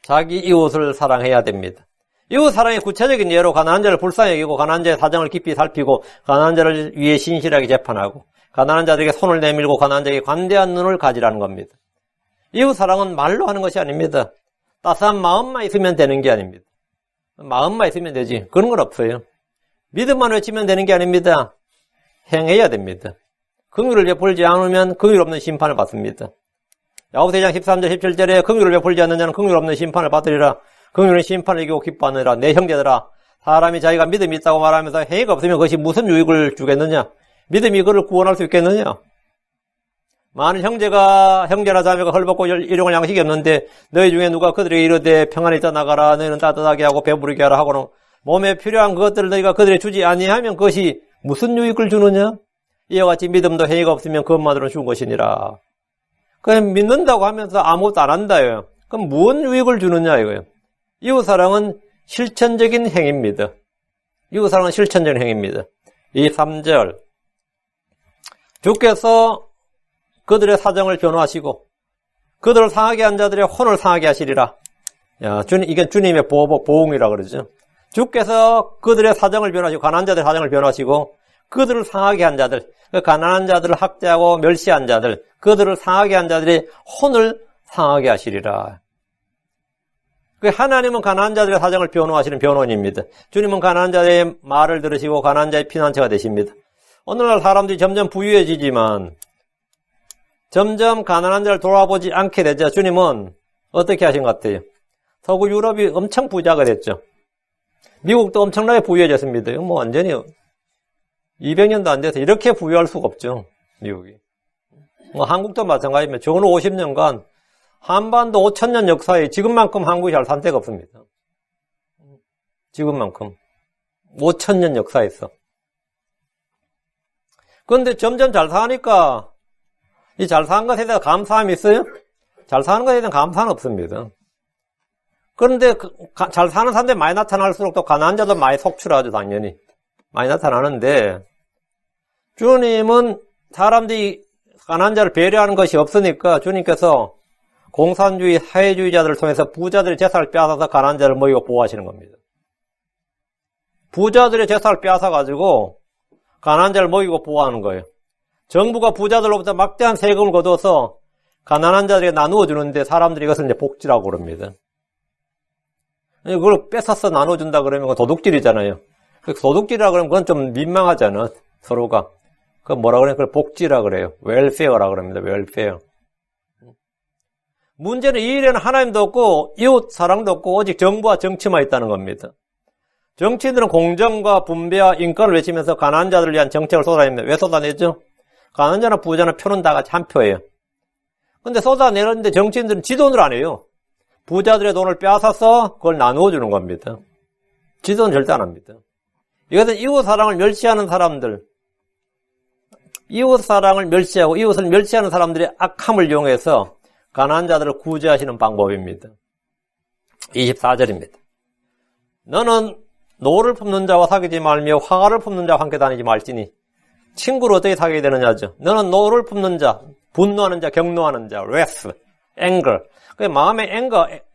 자기 이웃을 사랑해야 됩니다. 이웃 사랑의 구체적인 예로 가난한 자를 불쌍히 여기고 가난한 자의 사정을 깊이 살피고 가난한 자를 위해 신실하게 재판하고 가난한 자들에게 손을 내밀고 가난한 자에게 관대한 눈을 가지라는 겁니다. 이웃 사랑은 말로 하는 것이 아닙니다. 따스한 마음만 있으면 되는 게 아닙니다. 마음만 있으면 되지. 그런 건 없어요. 믿음만 외치면 되는 게 아닙니다. 행해야 됩니다. 긍휼을 베풀지 않으면 긍휼 없는 심판을 받습니다. 야고보서 2장 13절 17절에 긍휼을 베풀지 않는 자는 긍휼 없는 심판을 받으리라. 긍휼은 심판을 이기고 기뻐하느니라. 내 형제들아, 사람이 자기가 믿음이 있다고 말하면서 행위가 없으면 그것이 무슨 유익을 주겠느냐? 믿음이 그를 구원할 수 있겠느냐? 많은 형제나 자매가 헐벗고 일용할 양식이 없는데 너희 중에 누가 그들에게 이르되 평안히 떠나가라, 너희는 따뜻하게 하고 배부르게 하라 하고는 몸에 필요한 그것들을 너희가 그들에게 주지 아니하면 그것이 무슨 유익을 주느냐? 이와 같이 믿음도 행위가 없으면 그것만으로는 죽은 것이니라. 그냥 믿는다고 하면서 아무것도 안 한다요. 그럼 무슨 유익을 주느냐 이거예요. 이웃사랑은 실천적인 행위입니다. 이웃사랑은 실천적인 행위입니다. 23절 주께서 그들의 사정을 변호하시고 그들을 상하게 한 자들의 혼을 상하게 하시리라. 야, 이게 주님의 보응이라 그러죠. 주께서 그들의 사정을 변호하시고 가난한 자들의 사정을 변호하시고 그들을 상하게 한 자들, 그 가난한 자들을 학대하고 멸시한 자들, 그들을 상하게 한 자들의 혼을 상하게 하시리라. 하나님은 가난한 자들의 사정을 변호하시는 변호인입니다. 주님은 가난한 자의 말을 들으시고 가난한 자의 피난처가 되십니다. 오늘날 사람들이 점점 부유해지지만 점점 가난한 자를 돌아보지 않게 되자 주님은 어떻게 하신 것 같아요? 서구 유럽이 엄청 부자가 됐죠. 미국도 엄청나게 부유해졌습니다. 이건 뭐 완전히 200년도 안 돼서 이렇게 부유할 수가 없죠. 미국이. 뭐 한국도 마찬가지입니다. 좋은 50년간 한반도 5,000년 역사에 지금만큼 한국이 잘 산 데가 없습니다. 지금만큼. 5,000년 역사에서. 그런데 점점 잘 사니까 이 잘 사는 것에 대한 감사함이 있어요? 잘 사는 것에 대한 감사는 없습니다. 그런데 잘 사는 사람들이 많이 나타날수록 또 가난한 자도 많이 속출하죠, 당연히. 많이 나타나는데 주님은 사람들이 가난한 자를 배려하는 것이 없으니까 주님께서 공산주의, 사회주의자들을 통해서 부자들의 재산을 빼앗아서 가난한 자를 먹이고 보호하시는 겁니다. 부자들의 재산을 빼앗아가지고 가난한 자를 먹이고 보호하는 거예요. 정부가 부자들로부터 막대한 세금을 거둬서 가난한 자들에게 나누어 주는데 사람들이 이것을 이제 복지라고 그럽니다. 그걸 뺏어서 나눠준다 그러면 도둑질이잖아요. 도둑질이라 그러면 그건 좀 민망하잖아, 서로가. 그 뭐라 그래요? 그걸 복지라 그래요. 웰페어라 그럽니다. 웰페어. 문제는 이 일에는 하나님도 없고 이웃 사랑도 없고 오직 정부와 정치만 있다는 겁니다. 정치인들은 공정과 분배와 인권을 외치면서 가난한 자들을 위한 정책을 쏟아냅니다. 왜 쏟아내죠? 가난한 자나 부자나 표는 다 같이 한 표예요. 근데 쏟아내는데 정치인들은 지 돈을 안 해요. 부자들의 돈을 빼앗아서 그걸 나누어 주는 겁니다. 지 돈은 절대 안 합니다. 이것은 이웃 사랑을 멸시하는 사람들, 이웃 사랑을 멸시하고 이웃을 멸시하는 사람들의 악함을 이용해서 가난한 자들을 구제하시는 방법입니다. 24절입니다. 너는 노를 품는 자와 사귀지 말며 화가를 품는 자와 함께 다니지 말지니 친구를 어떻게 사귀게 되느냐죠. 너는 노를 품는 자, 분노하는 자, 경노하는 자, wrath, anger. 그 마음에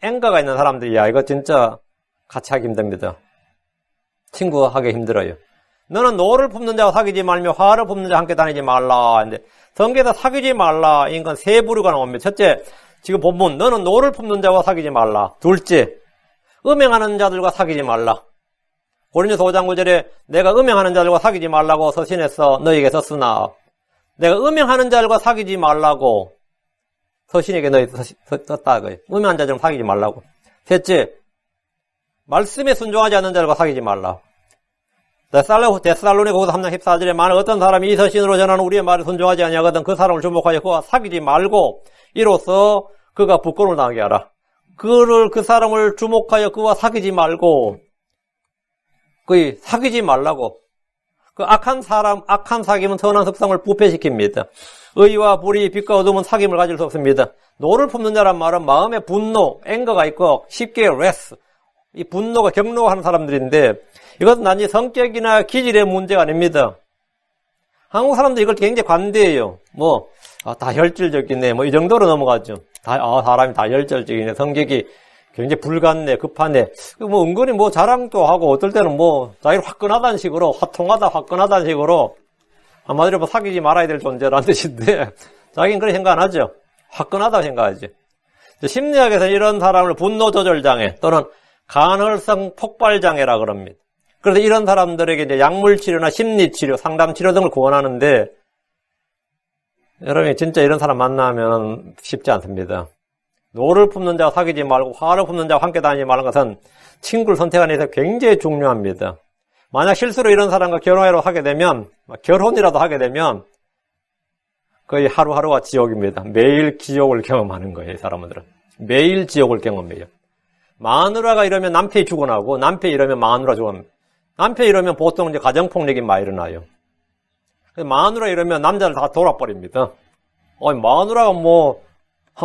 앵거가 있는 사람들이야. 이거 진짜 같이 하기 힘듭니다. 친구하기 힘들어요. 너는 노를 품는 자와 사귀지 말며 화를 품는 자와 함께 다니지 말라. 근데 성경에서 사귀지 말라. 이건 세 부류가 나옵니다. 첫째, 지금 본문 너는 노를 품는 자와 사귀지 말라. 둘째, 음행하는 자들과 사귀지 말라. 고린도서 5장 9절에 내가 음행하는 자들과 사귀지 말라고 서신해서 너희에게 썼으나 내가 음행하는 자들과 사귀지 말라고 서신에게 너희 썼다. 음행하는 자들과 사귀지 말라고. 셋째, 말씀에 순종하지 않는 자들과 사귀지 말라. 데살로니가 거기서 3장 14절에 만약 어떤 사람이 이 서신으로 전하는 우리의 말에 순종하지 아니하거든 그 사람을 주목하여 그와 사귀지 말고 이로써 그가 부끄러움을 당하게 하라. 그 사람을 주목하여 그와 사귀지 말고, 거의 사귀지 말라고. 그 악한 사귐은 선한 습성을 부패시킵니다. 의와 불의, 빛과 어둠은 사귐을 가질 수 없습니다. 노를 품는 자란 말은 마음에 분노, 앵거가 있고 쉽게 레스, 이 분노가 격노하는 사람들인데 이것은 단지 성격이나 기질의 문제가 아닙니다. 한국 사람들이 이걸 굉장히 관대해요. 다 혈질적이네. 이 정도로 넘어가죠. 사람이 다 혈질적이네. 성격이 굉장히 불같네, 급하네. 은근히 자랑도 하고, 어떨 때는 자기를 화끈하다는 식으로, 화끈하다는 식으로, 한마디로 사귀지 말아야 될 존재라는 뜻인데, 자기는 그렇게 생각 안 하죠. 화끈하다고 생각하죠. 심리학에서 이런 사람을 분노조절장애 또는 간헐성 폭발장애라 그럽니다. 그래서 이런 사람들에게 이제 약물치료나 심리치료, 상담치료 등을 권하는데, 여러분이 진짜 이런 사람 만나면 쉽지 않습니다. 노를 품는 자와 사귀지 말고 화를 품는 자와 함께 다니지 말는 것은 친구를 선택하는 데 굉장히 중요합니다. 만약 실수로 이런 사람과 결혼이라도 하게 되면 거의 하루하루가 지옥입니다. 매일 지옥을 경험하는 거예요, 이 사람들은. 매일 지옥을 경험해요. 마누라가 이러면 남편이 죽어나고, 남편이 이러면 마누라 죽어납니다. 남편이 이러면 보통 이제 가정폭력이 많이 일어나요. 마누라 이러면 남자를 다 돌아버립니다. 마누라가 한번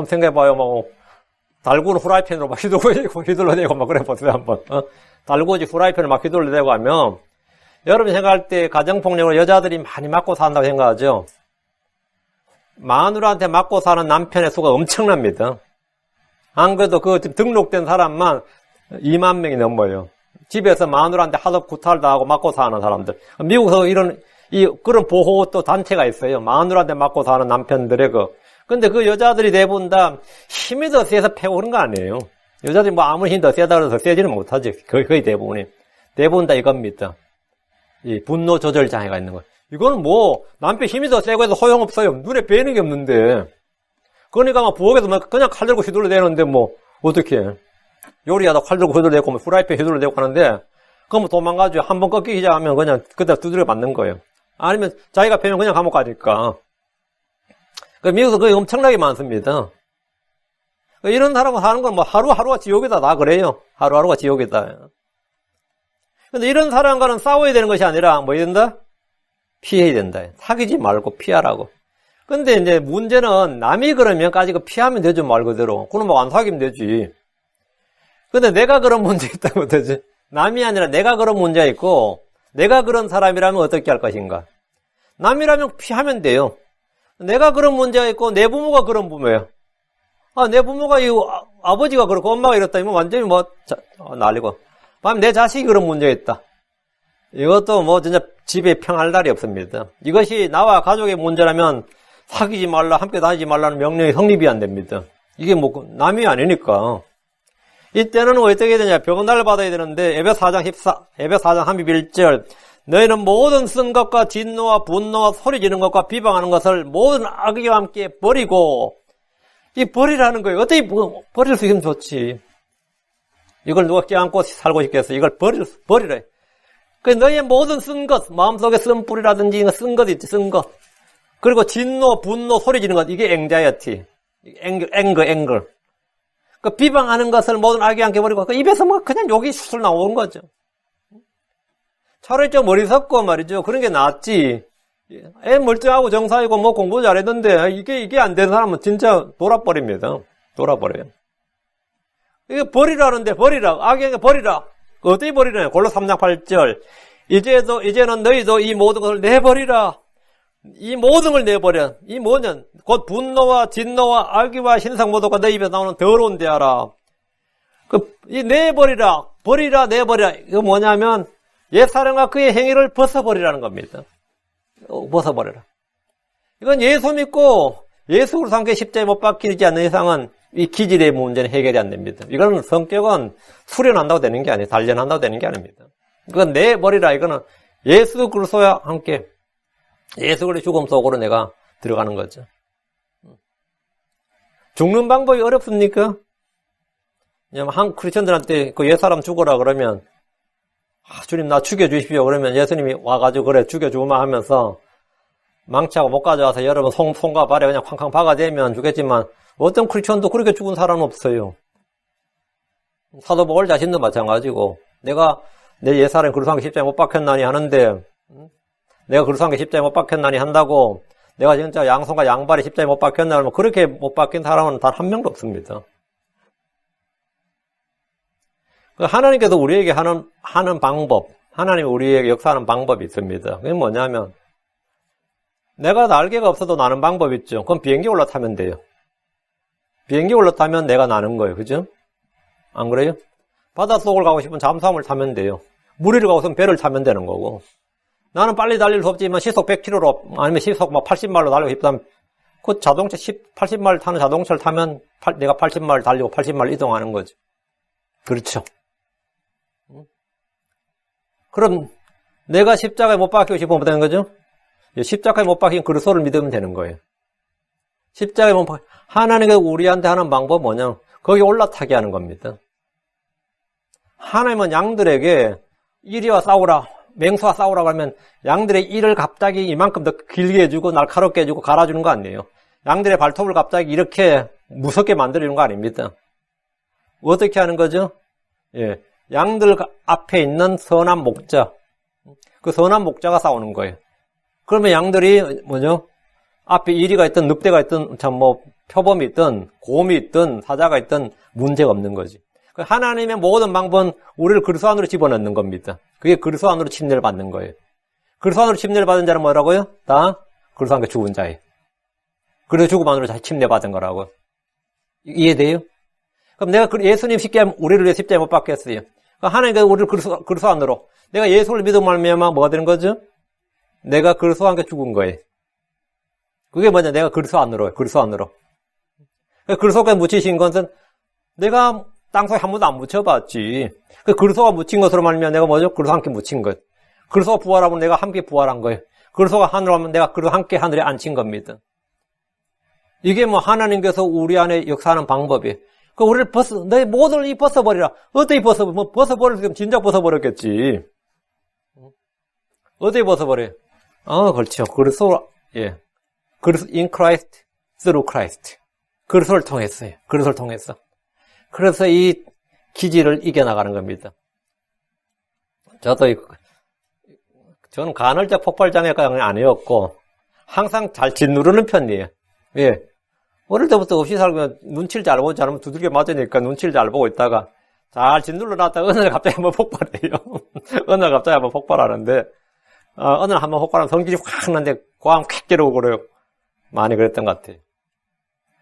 생각해봐요. 달구는 후라이팬으로 막 휘둘러대고 막 그래 보세요, 한번. 달구지 후라이팬을 막 휘둘러대고 하면, 여러분 생각할 때 가정폭력으로 여자들이 많이 맞고 산다고 생각하죠? 마누라한테 맞고 사는 남편의 수가 엄청납니다. 안 그래도 그 등록된 사람만 2만 명이 넘어요. 집에서 마누라한테 하도 구타를 당하고 맞고 사는 사람들. 미국에서 그런 보호 또 단체가 있어요. 마누라한테 맞고 사는 남편들의 근데 그 여자들이 대부분 다 힘이 더 세서 패고 그런 거 아니에요. 여자들이 아무리 힘이 더 세다 그래서 세지는 못하지. 거의 대부분 다 이겁니다. 이 분노 조절 장애가 있는 거예요. 이거는 남편 힘이 더 세고 해도 소용없어요. 눈에 뵈는 게 없는데. 그러니까 부엌에서 그냥 칼 들고 휘둘러대는데 어떻게 해. 요리하다 칼 들고 휘둘러대고 후라이팬 휘둘러대고 하는데, 그럼 도망가죠. 한번 꺾이기 시작하면 그냥 그때 두드려 맞는 거예요. 아니면 자기가 패면 그냥 감옥 가니까. 미국에서 그게 엄청나게 많습니다. 이런 사람은 사는 건 하루하루가 지옥이다, 다 그래요. 하루하루가 지옥이다. 근데 이런 사람과는 싸워야 되는 것이 아니라, 해야 된다? 피해야 된다. 사귀지 말고 피하라고. 근데 이제 문제는 남이 그러면까지 피하면 되죠, 말 그대로. 그럼 안 사귀면 되지. 근데 내가 그런 문제 있다면 어떠지? 남이 아니라 내가 그런 문제가 있고, 내가 그런 사람이라면 어떻게 할 것인가? 남이라면 피하면 돼요. 내가 그런 문제가 있고 내 부모가 그런 부모예요. 내 부모가 아버지가 그렇고 엄마가 이렇다 이면 완전히 난리고. 내 자식이 그런 문제가 있다. 이것도 진짜 집에 평할 날이 없습니다. 이것이 나와 가족의 문제라면 사귀지 말라, 함께 다니지 말라는 명령이 성립이 안 됩니다. 이게 남이 아니니까. 이때는 어떻게 해야 되냐? 병날을 받아야 되는데 에베소 4장 31절 너희는 모든 쓴 것과 진노와 분노와 소리 지르는 것과 비방하는 것을 모든 악의와 함께 버리고, 이 버리라는 거예요. 어떻게 버릴 수 있으면 좋지. 이걸 누가 껴안고 살고 싶겠어. 이걸 버리래. 너희의 모든 쓴 것, 마음속에 쓴 뿌리라든지 쓴 것 있지, 쓴 것. 그리고 진노, 분노, 소리 지르는 것, 이게 앵자이어티. 앵글. 비방하는 것을 모든 악의와 함께 버리고, 입에서 그냥 욕이 수술 나오는 거죠. 차라리 좀 어리석고 말이죠. 그런 게 낫지. 애 멀쩡하고 정상이고 공부 잘했는데 이게 안 되는 사람은 진짜 돌아버립니다. 돌아버려요. 이게 버리라는데 버리라. 악에게 버리라. 어떻게 버리냐? 골로 3장 8절. 이제는 너희도 이 모든 것을 내버리라. 이 모든 걸 내버려. 이 뭐냐? 곧 분노와 진노와 악의와 신상모독과 너 입에서 나오는 더러운 대하라. 이 내버리라. 버리라, 내버리라. 이거 뭐냐면 옛사람과 그의 행위를 벗어버리라는 겁니다. 벗어버려라. 이건 예수 믿고 예수 그리스도 함께 십자가에 못 박히지 않는 이상은 이 기질의 문제는 해결이 안 됩니다. 이거는 성격은 수련한다고 되는 게 아니에요. 단련한다고 되는 게 아닙니다. 그건 내버리라. 이거는 예수 그리스도와 함께 예수 그리스도 죽음 속으로 내가 들어가는 거죠. 죽는 방법이 어렵습니까? 한 크리스천들한테 그 옛사람 죽어라 그러면 주님 나 죽여주십시오. 그러면 예수님이 와가지고 그래 죽여주마 하면서 망치하고 못 가져와서 여러분 손과 발에 그냥 쾅쾅 박아대면 죽겠지만 어떤 크리스천도 그렇게 죽은 사람은 없어요. 사도 바울 자신도 마찬가지고, 내가 내 옛사람이 그리스도와 함께 십자가에 못 박혔나니 하는데, 내가 그리스도와 함께 십자가에 못 박혔나니 한다고, 내가 진짜 양손과 양발이 십자가에 못 박혔나 하면 그렇게 못 박힌 사람은 단 한 명도 없습니다. 하나님께서 우리에게 하는 방법, 하나님이 우리에게 역사하는 방법이 있습니다. 그게 뭐냐면, 내가 날개가 없어도 나는 방법 있죠. 그럼 비행기 올라타면 돼요. 비행기 올라타면 내가 나는 거예요. 그죠? 안 그래요? 바닷속을 가고 싶으면 잠수함을 타면 돼요. 물 위를 가고 싶으면 배를 타면 되는 거고. 나는 빨리 달릴 수 없지만 시속 100km로 아니면 시속 막 80마일로 달리고 싶다면 그 자동차 80마일 타는 자동차를 타면 내가 80마일 달리고 80마일 이동하는 거죠. 그렇죠. 그럼 내가 십자가에 못 박히고 싶으면 어떻게 되는 거죠? 십자가에 못 박힌 그리스도를 믿으면 되는 거예요. 십자가에 못 박힌 하나님께서 우리한테 하는 방법은 뭐냐? 거기 올라타게 하는 겁니다. 하나님은 양들에게 이리와 싸우라, 맹수와 싸우라고 하면 양들의 이를 갑자기 이만큼 더 길게 해주고 날카롭게 해주고 갈아주는 거 아니에요. 양들의 발톱을 갑자기 이렇게 무섭게 만들어주는 거 아닙니다. 어떻게 하는 거죠? 예, 양들 앞에 있는 선한 목자, 그 선한 목자가 싸우는 거예요. 그러면 양들이 뭐죠? 앞에 이리가 있든 늑대가 있든 참 뭐 표범이 있든 곰이 있든 사자가 있든 문제가 없는 거지. 하나님의 모든 방법은 우리를 그리스도 안으로 집어넣는 겁니다. 그게 그리스도 안으로 침례를 받는 거예요. 그리스도 안으로 침례를 받은 자는 뭐라고요? 다 그리스도 안에 죽은 자예요. 그래서 죽음 안으로 침례 받은 거라고. 이해돼요? 그럼 내가 예수님 십자가에 우리를 위해 십자가에 못 박혔어요. 하나님께서 우리를 그리스도 안으로 내가 예수를 믿음 말미암아 뭐가 되는 거죠? 내가 그리스도와 함께 죽은 거예요. 그게 뭐냐? 내가 그리스도 안으로요. 그리스도 안으로. 그리스도께 묻히신 것은 내가 땅속에 한 번도 안 묻혀봤지. 그리스도가 묻힌 것으로 말미암아 내가 뭐죠? 그리스도와 함께 묻힌 것. 그리스도가 부활하면 내가 함께 부활한 거예요. 그리스도가 하늘로 가면 내가 그리스도와 함께 하늘에 앉힌 겁니다. 이게 뭐 하나님께서 우리 안에 역사하는 방법이에요. 우리를 내 모든 이 벗어버리라. 어떻게 벗어버릴 수 진작 벗어버렸겠지. 어떻게 벗어버려요? 그렇죠. 그리스도, 예. 그리스도, in Christ, through Christ. 그리스도를 통했어요. 그리스도를 통해서. 그래서 이 기지를 이겨나가는 겁니다. 저는 간헐적 폭발장애가 아니었고, 항상 잘 짓누르는 편이에요. 예. 어릴 때부터 없이 살고 눈치를 잘 보고 잘하면 두들겨 맞으니까 눈치를 잘 보고 있다가 잘 짓눌러 놨다가 어느 날 갑자기 한번 폭발해요. 어느 날 갑자기 한번 폭발하는데, 어느 날 한번 폭발하면 성질이 확 나는데 고함 콱 깨려고 그래요. 많이 그랬던 것 같아요.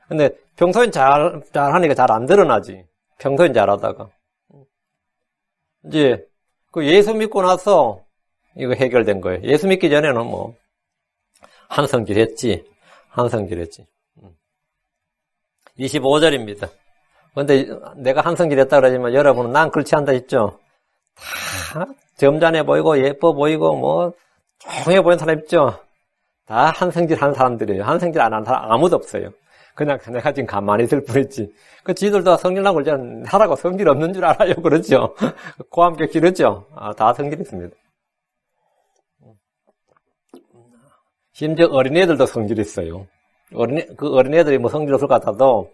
근데 평소엔 잘하니까 잘 안 드러나지. 평소엔 잘하다가. 이제, 예수 믿고 나서 이거 해결된 거예요. 예수 믿기 전에는 한성질 했지. 25절입니다. 근데 내가 한성질 했다 그러지만 여러분은 난 그렇지 않다 했죠? 다 점잖해 보이고 예뻐 보이고 조용해 보이는 사람 있죠? 다 한성질 하는 사람들이에요. 한성질 안 하는 사람 아무도 없어요. 그냥 내가 지금 가만히 있을 뿐이지. 지들도 성질나고 하라고 성질 없는 줄 알아요. 그렇죠? 고함께 기르죠? 다 성질 있습니다. 심지어 어린애들도 성질 있어요. 어린애들이 성질 없을 것 같아도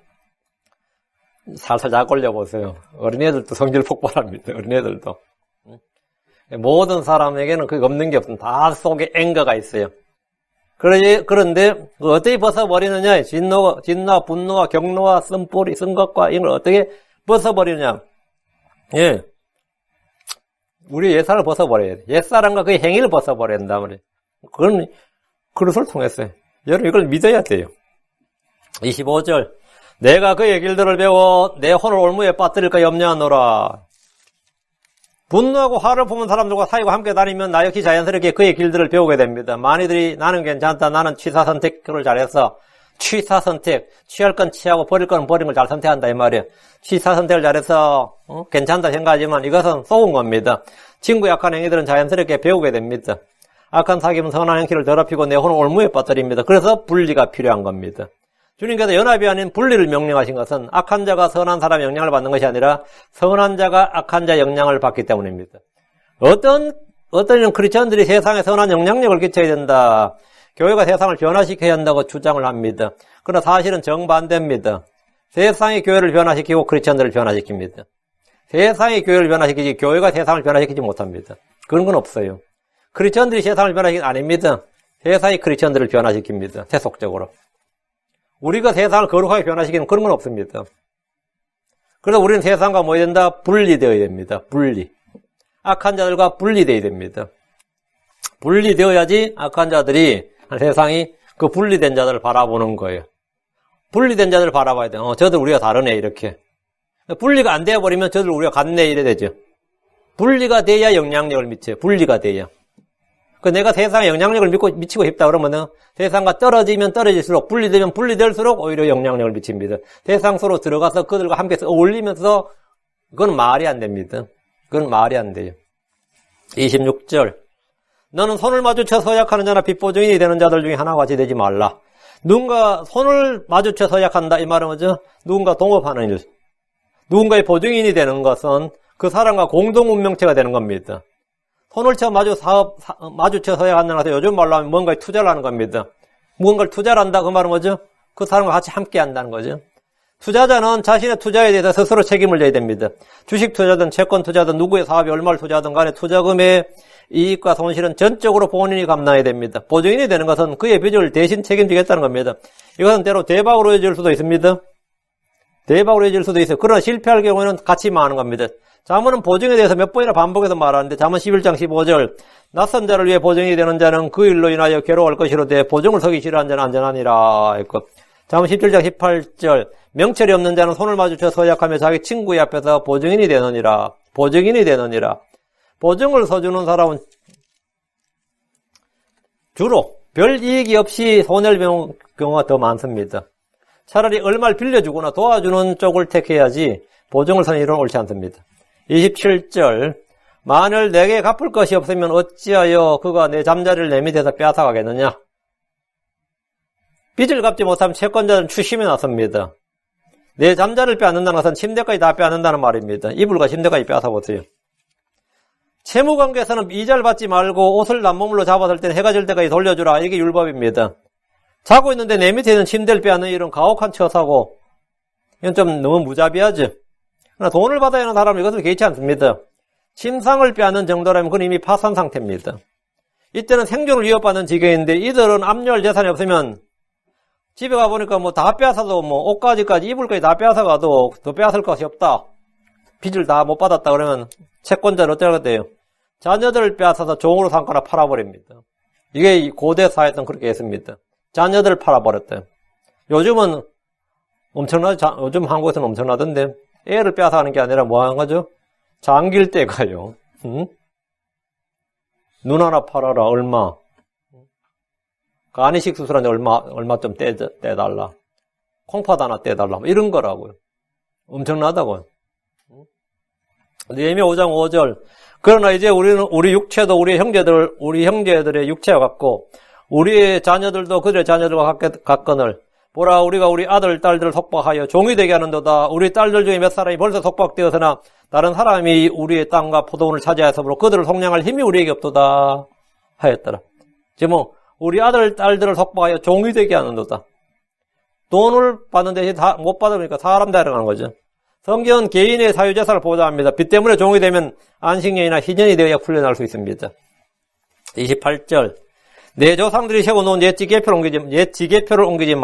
살살 약 올려보세요. 어린애들도 성질 폭발합니다. 어린애들도. 모든 사람에게는 그게 없는 게 없습니다. 다 속에 앵거가 있어요. 그런데 어떻게 벗어버리느냐? 진노와 분노와 경노와 쓴뿌리, 쓴 것과 이걸 어떻게 벗어버리느냐? 예. 우리 옛사람을 벗어버려야 돼. 옛사람과 그의 행위를 벗어버려야 된다 말이에요. 그건 그릇을 통했어요. 여러분 이걸 믿어야 돼요. 25절. 내가 그의 길들을 배워 내 혼을 올무에 빠뜨릴까 염려하노라. 분노하고 화를 품은 사람들과 사이와 함께 다니면 나 역시 자연스럽게 그의 길들을 배우게 됩니다. 많이들이 나는 괜찮다. 나는 취사 선택을 잘해서 취사 선택. 취할 건 취하고 버릴 건 버린 걸 잘 선택한다 이 말이에요. 취사 선택을 잘해서 괜찮다 생각하지만 이것은 속은 겁니다. 친구 약한 행위들은 자연스럽게 배우게 됩니다. 악한 사귐은 선한 행실을 더럽히고 내 혼을 올무에 빠뜨립니다. 그래서 분리가 필요한 겁니다. 주님께서 연합이 아닌 분리를 명령하신 것은 악한 자가 선한 사람의 영향을 받는 것이 아니라 선한 자가 악한 자의 영향을 받기 때문입니다. 어떤 크리스천들이 세상에 선한 영향력을 끼쳐야 된다. 교회가 세상을 변화시켜야 한다고 주장을 합니다. 그러나 사실은 정반대입니다. 세상이 교회를 변화시키고 크리스천들을 변화시킵니다. 세상이 교회를 변화시키지 교회가 세상을 변화시키지 못합니다. 그런 건 없어요. 크리스천들이 세상을 변화시키는 아닙니다. 세상이 크리스천들을 변화시킵니다. 세속적으로. 우리가 세상을 거룩하게 변화시키는 그런 건 없습니다. 그래서 우리는 세상과 뭐 해야 된다? 분리되어야 됩니다. 분리. 악한 자들과 분리되어야 됩니다. 분리되어야지 악한 자들이, 세상이 그 분리된 자들을 바라보는 거예요. 분리된 자들을 바라봐야 돼요. 저들 우리가 다르네, 이렇게. 분리가 안 되어버리면 저들 우리가 같네, 이래 되죠. 분리가 돼야 영향력을 미쳐요. 분리가 돼야. 내가 세상에 영향력을 미치고 싶다 그러면은 세상과 떨어지면 떨어질수록, 분리되면 분리될수록 오히려 영향력을 미칩니다. 세상 속으로 들어가서 그들과 함께 어울리면서, 그건 말이 안 됩니다. 그건 말이 안 돼요. 26절. 너는 손을 마주쳐 서약하는 자나 빚보증인이 되는 자들 중에 하나와 같이 되지 말라. 누군가 손을 마주쳐 서약한다. 이 말은 뭐죠? 누군가 동업하는 일. 누군가의 보증인이 되는 것은 그 사람과 공동 운명체가 되는 겁니다. 손을 마주쳐 서약한다는 것은 요즘 말로 하면 뭔가에 투자를 하는 겁니다. 무언가를 투자를 한다. 그 말은 뭐죠? 그 사람과 같이 함께 한다는 거죠. 투자자는 자신의 투자에 대해서 스스로 책임을 져야 됩니다. 주식 투자든 채권 투자든 누구의 사업에 얼마를 투자하든 간에 투자금의 이익과 손실은 전적으로 본인이 감당해야 됩니다. 보증인이 되는 것은 그의 빚을 대신 책임지겠다는 겁니다. 이것은 때로 대박으로 이어질 수도 있습니다. 대박으로 이어질 수도 있어요. 그러나 실패할 경우에는 같이 망하는 겁니다. 잠언은 보증에 대해서 몇 번이나 반복해서 말하는데 잠언 11장 15절 낯선 자를 위해 보증이 되는 자는 그 일로 인하여 괴로워할 것이로되 보증을 서기 싫어하는 자는 안전하니라 했고, 잠언 17장 18절 명철이 없는 자는 손을 마주쳐 서약하며 자기 친구의 앞에서 보증인이 되느니라. 보증인이 되느니라. 보증을 서주는 사람은 주로 별 이익이 없이 손해를 보는 경우가 더 많습니다. 차라리 얼마를 빌려주거나 도와주는 쪽을 택해야지 보증을 서는 일은 옳지 않습니다. 27절 만일 내게 갚을 것이 없으면 어찌하여 그가 내 잠자리를 내 밑에서 빼앗아가겠느냐. 빚을 갚지 못하면 채권자들은 추심에 나섭니다. 내 잠자리를 빼앗는다는 것은 침대까지 다 빼앗는다는 말입니다. 이불과 침대까지 빼앗아보세요. 채무관계에서는 이자를 받지 말고 옷을 남몸으로 잡았을 때는 해가 질 때까지 돌려주라. 이게 율법입니다. 자고 있는데 내 밑에 있는 침대를 빼앗는 일은 가혹한 처사고, 이건 좀 너무 무자비하죠. 그러나 돈을 받아야 하는 사람은 이것을 개의치 않습니다. 침상을 빼앗는 정도라면 그건 이미 파산 상태입니다. 이때는 생존을 위협받는 지경인데 이들은 압류할 재산이 없으면 집에 가보니까 뭐 다 빼앗아도 뭐 옷까지까지 이불까지 다 빼앗아가도 더 빼앗을 것이 없다. 빚을 다 못 받았다 그러면 채권자는 어떻게 하겠대요? 자녀들을 빼앗아서 종으로 삼거나 팔아버립니다. 이게 고대 사회에서는 그렇게 했습니다. 자녀들을 팔아버렸대요. 요즘은 요즘 한국에서는 엄청나던데 애를 빼앗아가는 게 아니라 뭐 하는 거죠? 잠길 때 가요. 응? 눈 하나 팔아라. 얼마? 간이식 수술하는데 얼마 좀 떼달라. 콩팥 하나 떼달라. 이런 거라고요. 엄청나다고요. 느헤미야 5장 5절. 그러나 이제 우리는 우리 육체도 우리 형제들의 육체와 같고 우리의 자녀들도 그들의 자녀들과 같거늘 보라 우리가 우리 아들 딸들을 속박하여 종이 되게 하는도다. 우리 딸들 중에 몇 사람이 벌써 속박되어서나 다른 사람이 우리의 땅과 포도원을 차지하였으므로 그들을 속량할 힘이 우리에게 없도다 하였더라. 지금 우리 아들 딸들을 속박하여 종이 되게 하는도다. 돈을 받는 대신 못 받으니까 사람 데려가는 거죠. 성경은 개인의 사유재산을 보호합니다. 빚 때문에 종이 되면 안식년이나 희년이 되어야 풀려날 수 있습니다. 28절 내 조상들이 세워놓은 옛 지게표를 옮기지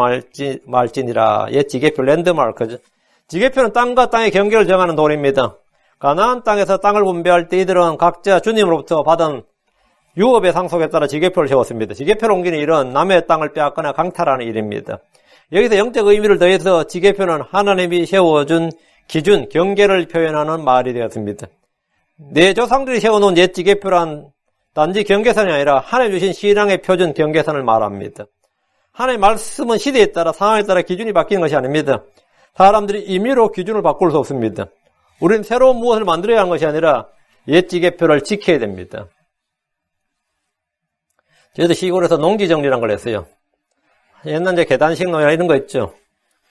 말지니라. 옛 지게표 랜드마크죠. 지게표는 땅과 땅의 경계를 정하는 돌입니다. 가나안 땅에서 땅을 분배할 때 이들은 각자 주님으로부터 받은 유업의 상속에 따라 지게표를 세웠습니다. 지게표를 옮기는 일은 남의 땅을 빼앗거나 강탈하는 일입니다. 여기서 영적 의미를 더해서 지게표는 하나님이 세워준 기준, 경계를 표현하는 말이 되었습니다. 내 조상들이 세워놓은 옛 지게표란 단지 경계선이 아니라 하나님 주신 신앙의 표준 경계선을 말합니다. 하나님의 말씀은 시대에 따라 상황에 따라 기준이 바뀌는 것이 아닙니다. 사람들이 임의로 기준을 바꿀 수 없습니다. 우리는 새로운 무엇을 만들어야 하는 것이 아니라 옛 지게표를 지켜야 됩니다. 저희도 시골에서 농지정리라는 걸 했어요. 옛날 이제 계단식 농이나 이런 거 있죠.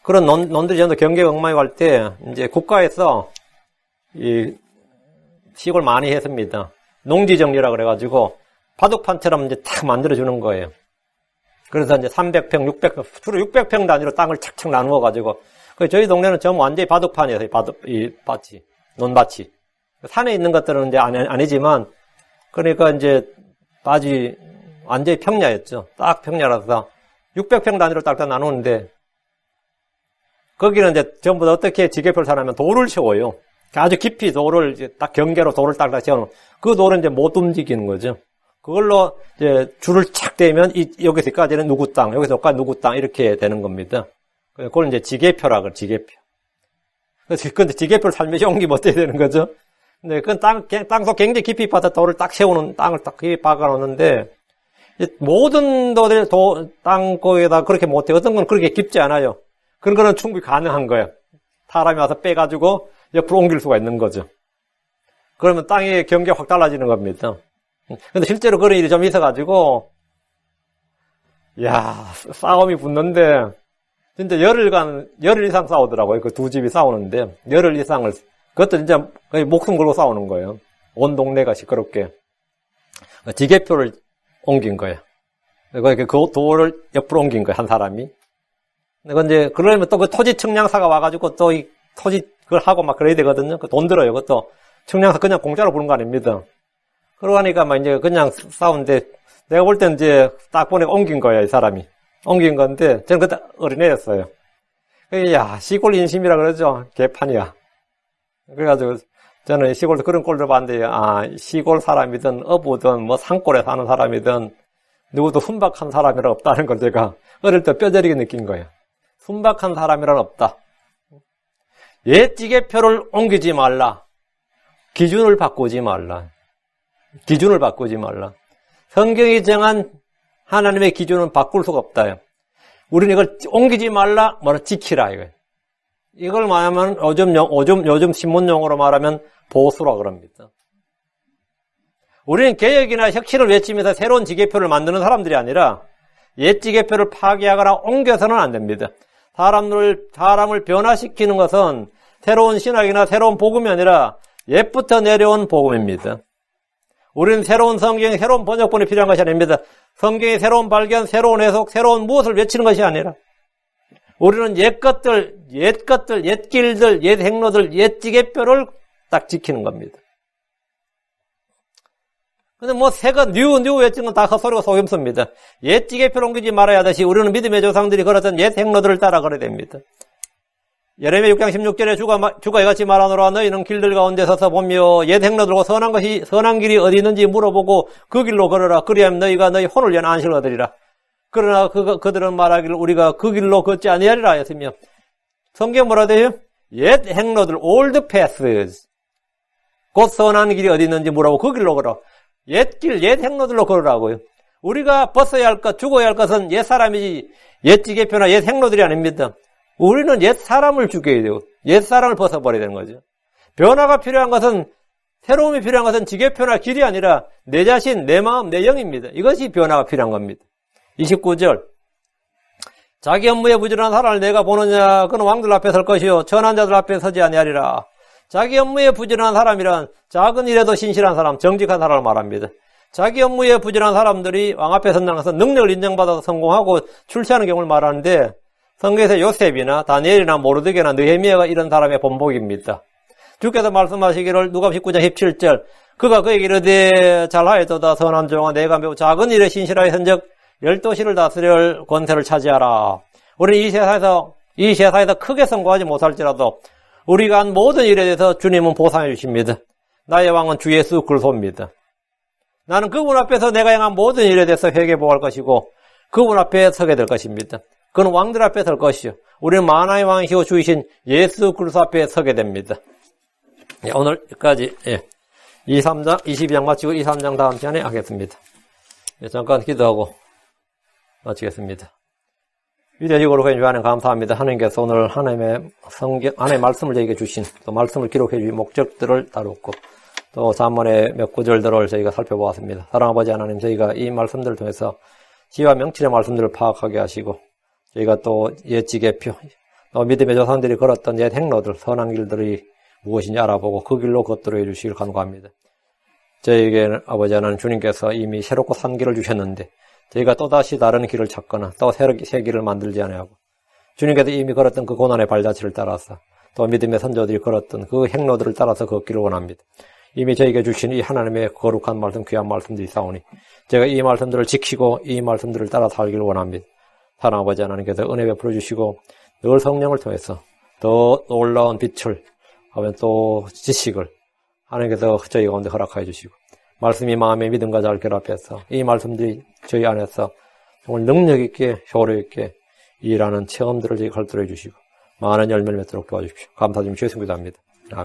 그런 논들이 전부 경계가 엉망이 갈 때 이제 국가에서 이 시골 많이 했습니다. 농지정리라 그래가지고 바둑판처럼 이제 탁 만들어주는 거예요. 그래서 이제 300평, 600평, 주로 600평 단위로 땅을 착착 나누어가지고 저희 동네는 전부 완전히 바둑판이었어요. 이 밭이. 논밭이. 산에 있는 것들은 이제 아니지만, 그러니까 이제 아주 완전히 평야였죠. 딱 평야라서 600평 단위로 딱딱 나누는데, 거기는 이제 전부 다 어떻게 지게표를 사냐면 돌을 세워요. 아주 깊이 돌을 이제 딱 경계로 돌을 딱딱 세워놓은 그 돌은 이제 못 움직이는 거죠. 그걸로 이제 줄을 착 대면 여기서까지는 누구 땅, 여기서까지 누구 땅 이렇게 되는 겁니다. 그걸 이제 지게표라 그래, 지게표. 근데 지게표를 살며시 옮기면 어떻게 되는 거죠? 근데 그건 땅속 굉장히 깊이 파서 돌을 딱 세우는 땅을 딱 깊이 박아놓는데 모든 땅고에다 그렇게 못해. 어떤 건 그렇게 깊지 않아요. 그런 거는 충분히 가능한 거예요. 사람이 와서 빼가지고 옆으로 옮길 수가 있는 거죠. 그러면 땅의 경계가 확 달라지는 겁니다. 근데 실제로 그런 일이 좀 있어가지고, 싸움이 붙는데, 진짜 열흘 이상 싸우더라고요. 그 두 집이 싸우는데, 열흘 이상을, 그것도 진짜 거의 목숨 걸고 싸우는 거예요. 온 동네가 시끄럽게. 지게표를 옮긴 거예요. 그 돌을 옆으로 옮긴 거예요, 한 사람이. 근데 이제, 그러면 또 그 토지 측량사가 와가지고 또 이 토지 그걸 하고 막 그래야 되거든요. 그 돈 들어요. 그것도 측량사 그냥 공짜로 부른 거 아닙니다. 그러고 하니까 막 이제 그냥 싸우는데, 내가 볼 땐 이제 딱 보니까 옮긴 거야, 이 사람이. 옮긴 건데, 저는 그때 어린애였어요. 시골 인심이라 그러죠. 개판이야. 그래가지고, 저는 시골에서 그런 꼴을 봤는데, 시골 사람이든, 어부든, 뭐 산골에 사는 사람이든, 누구도 순박한 사람이라 없다는 걸 제가 어릴 때 뼈저리게 느낀 거예요. 순박한 사람이란 없다. 옛 지게표를 옮기지 말라. 기준을 바꾸지 말라. 기준을 바꾸지 말라. 성경이 정한 하나님의 기준은 바꿀 수가 없다. 우리는 이걸 옮기지 말라, 지키라, 이거예요. 이걸 말하면, 요즘 신문용어로 말하면 보수라 그럽니다. 우리는 개혁이나 혁신을 외치면서 새로운 지게표를 만드는 사람들이 아니라 옛 지게표를 파괴하거나 옮겨서는 안 됩니다. 사람을 변화시키는 것은 새로운 신학이나 새로운 복음이 아니라 옛부터 내려온 복음입니다. 우리는 새로운 성경, 새로운 번역본이 필요한 것이 아닙니다. 성경의 새로운 발견, 새로운 해석, 새로운 무엇을 외치는 것이 아니라 우리는 옛 길들, 옛 행로들, 옛 지게표를 딱 지키는 겁니다. 근데 뉴 외치는 건 다 헛소리고 속임수입니다. 옛 지게표를 옮기지 말아야 하듯이 우리는 믿음의 조상들이 걸었던 옛 행로들을 따라 걸어야 됩니다. 예레미야 6장 16절에 주가 이같이 말하노라. 너희는 길들 가운데 서서 보며 옛 행로들과 선한 길이 어디 있는지 물어보고 그 길로 걸어라. 그리하면 너희가 너희 혼을 위한 안식을 얻으리라. 그러나 그들은 말하기를 우리가 그 길로 걷지 아니하리라 했으며, 성경 뭐라 돼요? 옛 행로들, old paths. 곧 선한 길이 어디 있는지 물어보고 그 길로 걸어. 옛 행로들로 걸으라고요. 우리가 벗어야 할 것, 죽어야 할 것은 옛 사람이지 옛 지게표나 옛 행로들이 아닙니다. 우리는 옛 사람을 죽여야 돼요. 옛 사람을 벗어버려야 되는 거죠. 변화가 필요한 것은, 새로움이 필요한 것은 지게표나 길이 아니라 내 자신, 내 마음, 내 영입니다. 이것이 변화가 필요한 겁니다. 29절. 자기 업무에 부지런한 사람을 내가 보느냐? 그는 왕들 앞에 설 것이요 천한 자들 앞에 서지 아니하리라. 자기 업무에 부지런한 사람이란 작은 일에도 신실한 사람, 정직한 사람을 말합니다. 자기 업무에 부지런한 사람들이 왕 앞에 선다는 것은 능력을 인정받아서 성공하고 출세하는 경우를 말하는데, 성경에서 요셉이나 다니엘이나 모르드게나 느헤미야가 이런 사람의 본보기입니다. 주께서 말씀하시기를 누가 19장 17절 그가 그에게 이르되 잘하였도다 선한 종아 내가 매우 작은 일에 신실하여 현적 12시를 다스릴 권세를 차지하라. 우리는 이 세상에서 크게 성공하지 못할지라도 우리가 한 모든 일에 대해서 주님은 보상해 주십니다. 나의 왕은 주 예수 그리스도입니다. 나는 그분 앞에서 내가 행한 모든 일에 대해서 회개보할 것이고 그분 앞에 서게 될 것입니다. 그는 왕들 앞에 설 것이요 우리는 만화의 왕이시오 주이신 예수 그리스도 앞에 서게 됩니다. 오늘 여기까지 22장 마치고 23장 다음 시간에 하겠습니다. 잠깐 기도하고 마치겠습니다. 위대하시고 거룩하신 주님 감사합니다. 하나님께서 오늘 하나님의 성경, 하나님의 말씀을 저희에게 주신, 또 말씀을 기록해 주신 목적들을 다뤘고, 또 잠언의 몇 구절들을 저희가 살펴보았습니다. 사랑하는 아버지 하나님, 저희가 이 말씀들을 통해서 지와 명철의 말씀들을 파악하게 하시고, 저희가 또 옛 지게표, 또 믿음의 조상들이 걸었던 옛 행로들, 선한 길들이 무엇인지 알아보고 그 길로 걷도록 해주시길 간구합니다. 저희에게는 아버지 하나님 주님께서 이미 새롭고 산 길을 주셨는데 저희가 또다시 다른 길을 찾거나 또 새 길을 만들지 않아하고 주님께서 이미 걸었던 그 고난의 발자취를 따라서 또 믿음의 선조들이 걸었던 그 행로들을 따라서 걷기를 원합니다. 이미 저에게 주신 이 하나님의 거룩한 말씀, 귀한 말씀들이 있사오니 제가 이 말씀들을 지키고 이 말씀들을 따라 살기를 원합니다. 하나님 아버지 하나님께서 은혜 베풀어 주시고 늘 성령을 통해서 더 놀라운 빛을 하면 또 지식을 하나님께서 저희 가운데 허락하여 주시고 말씀이 마음의 믿음과 잘 결합해서 이 말씀들이 저희 안에서 정말 능력 있게 효력 있게 일하는 체험들을 저희 갈도해 주시고 많은 열매를 맺도록 도와주십시오. 감사드리며 예수님 기도합니다.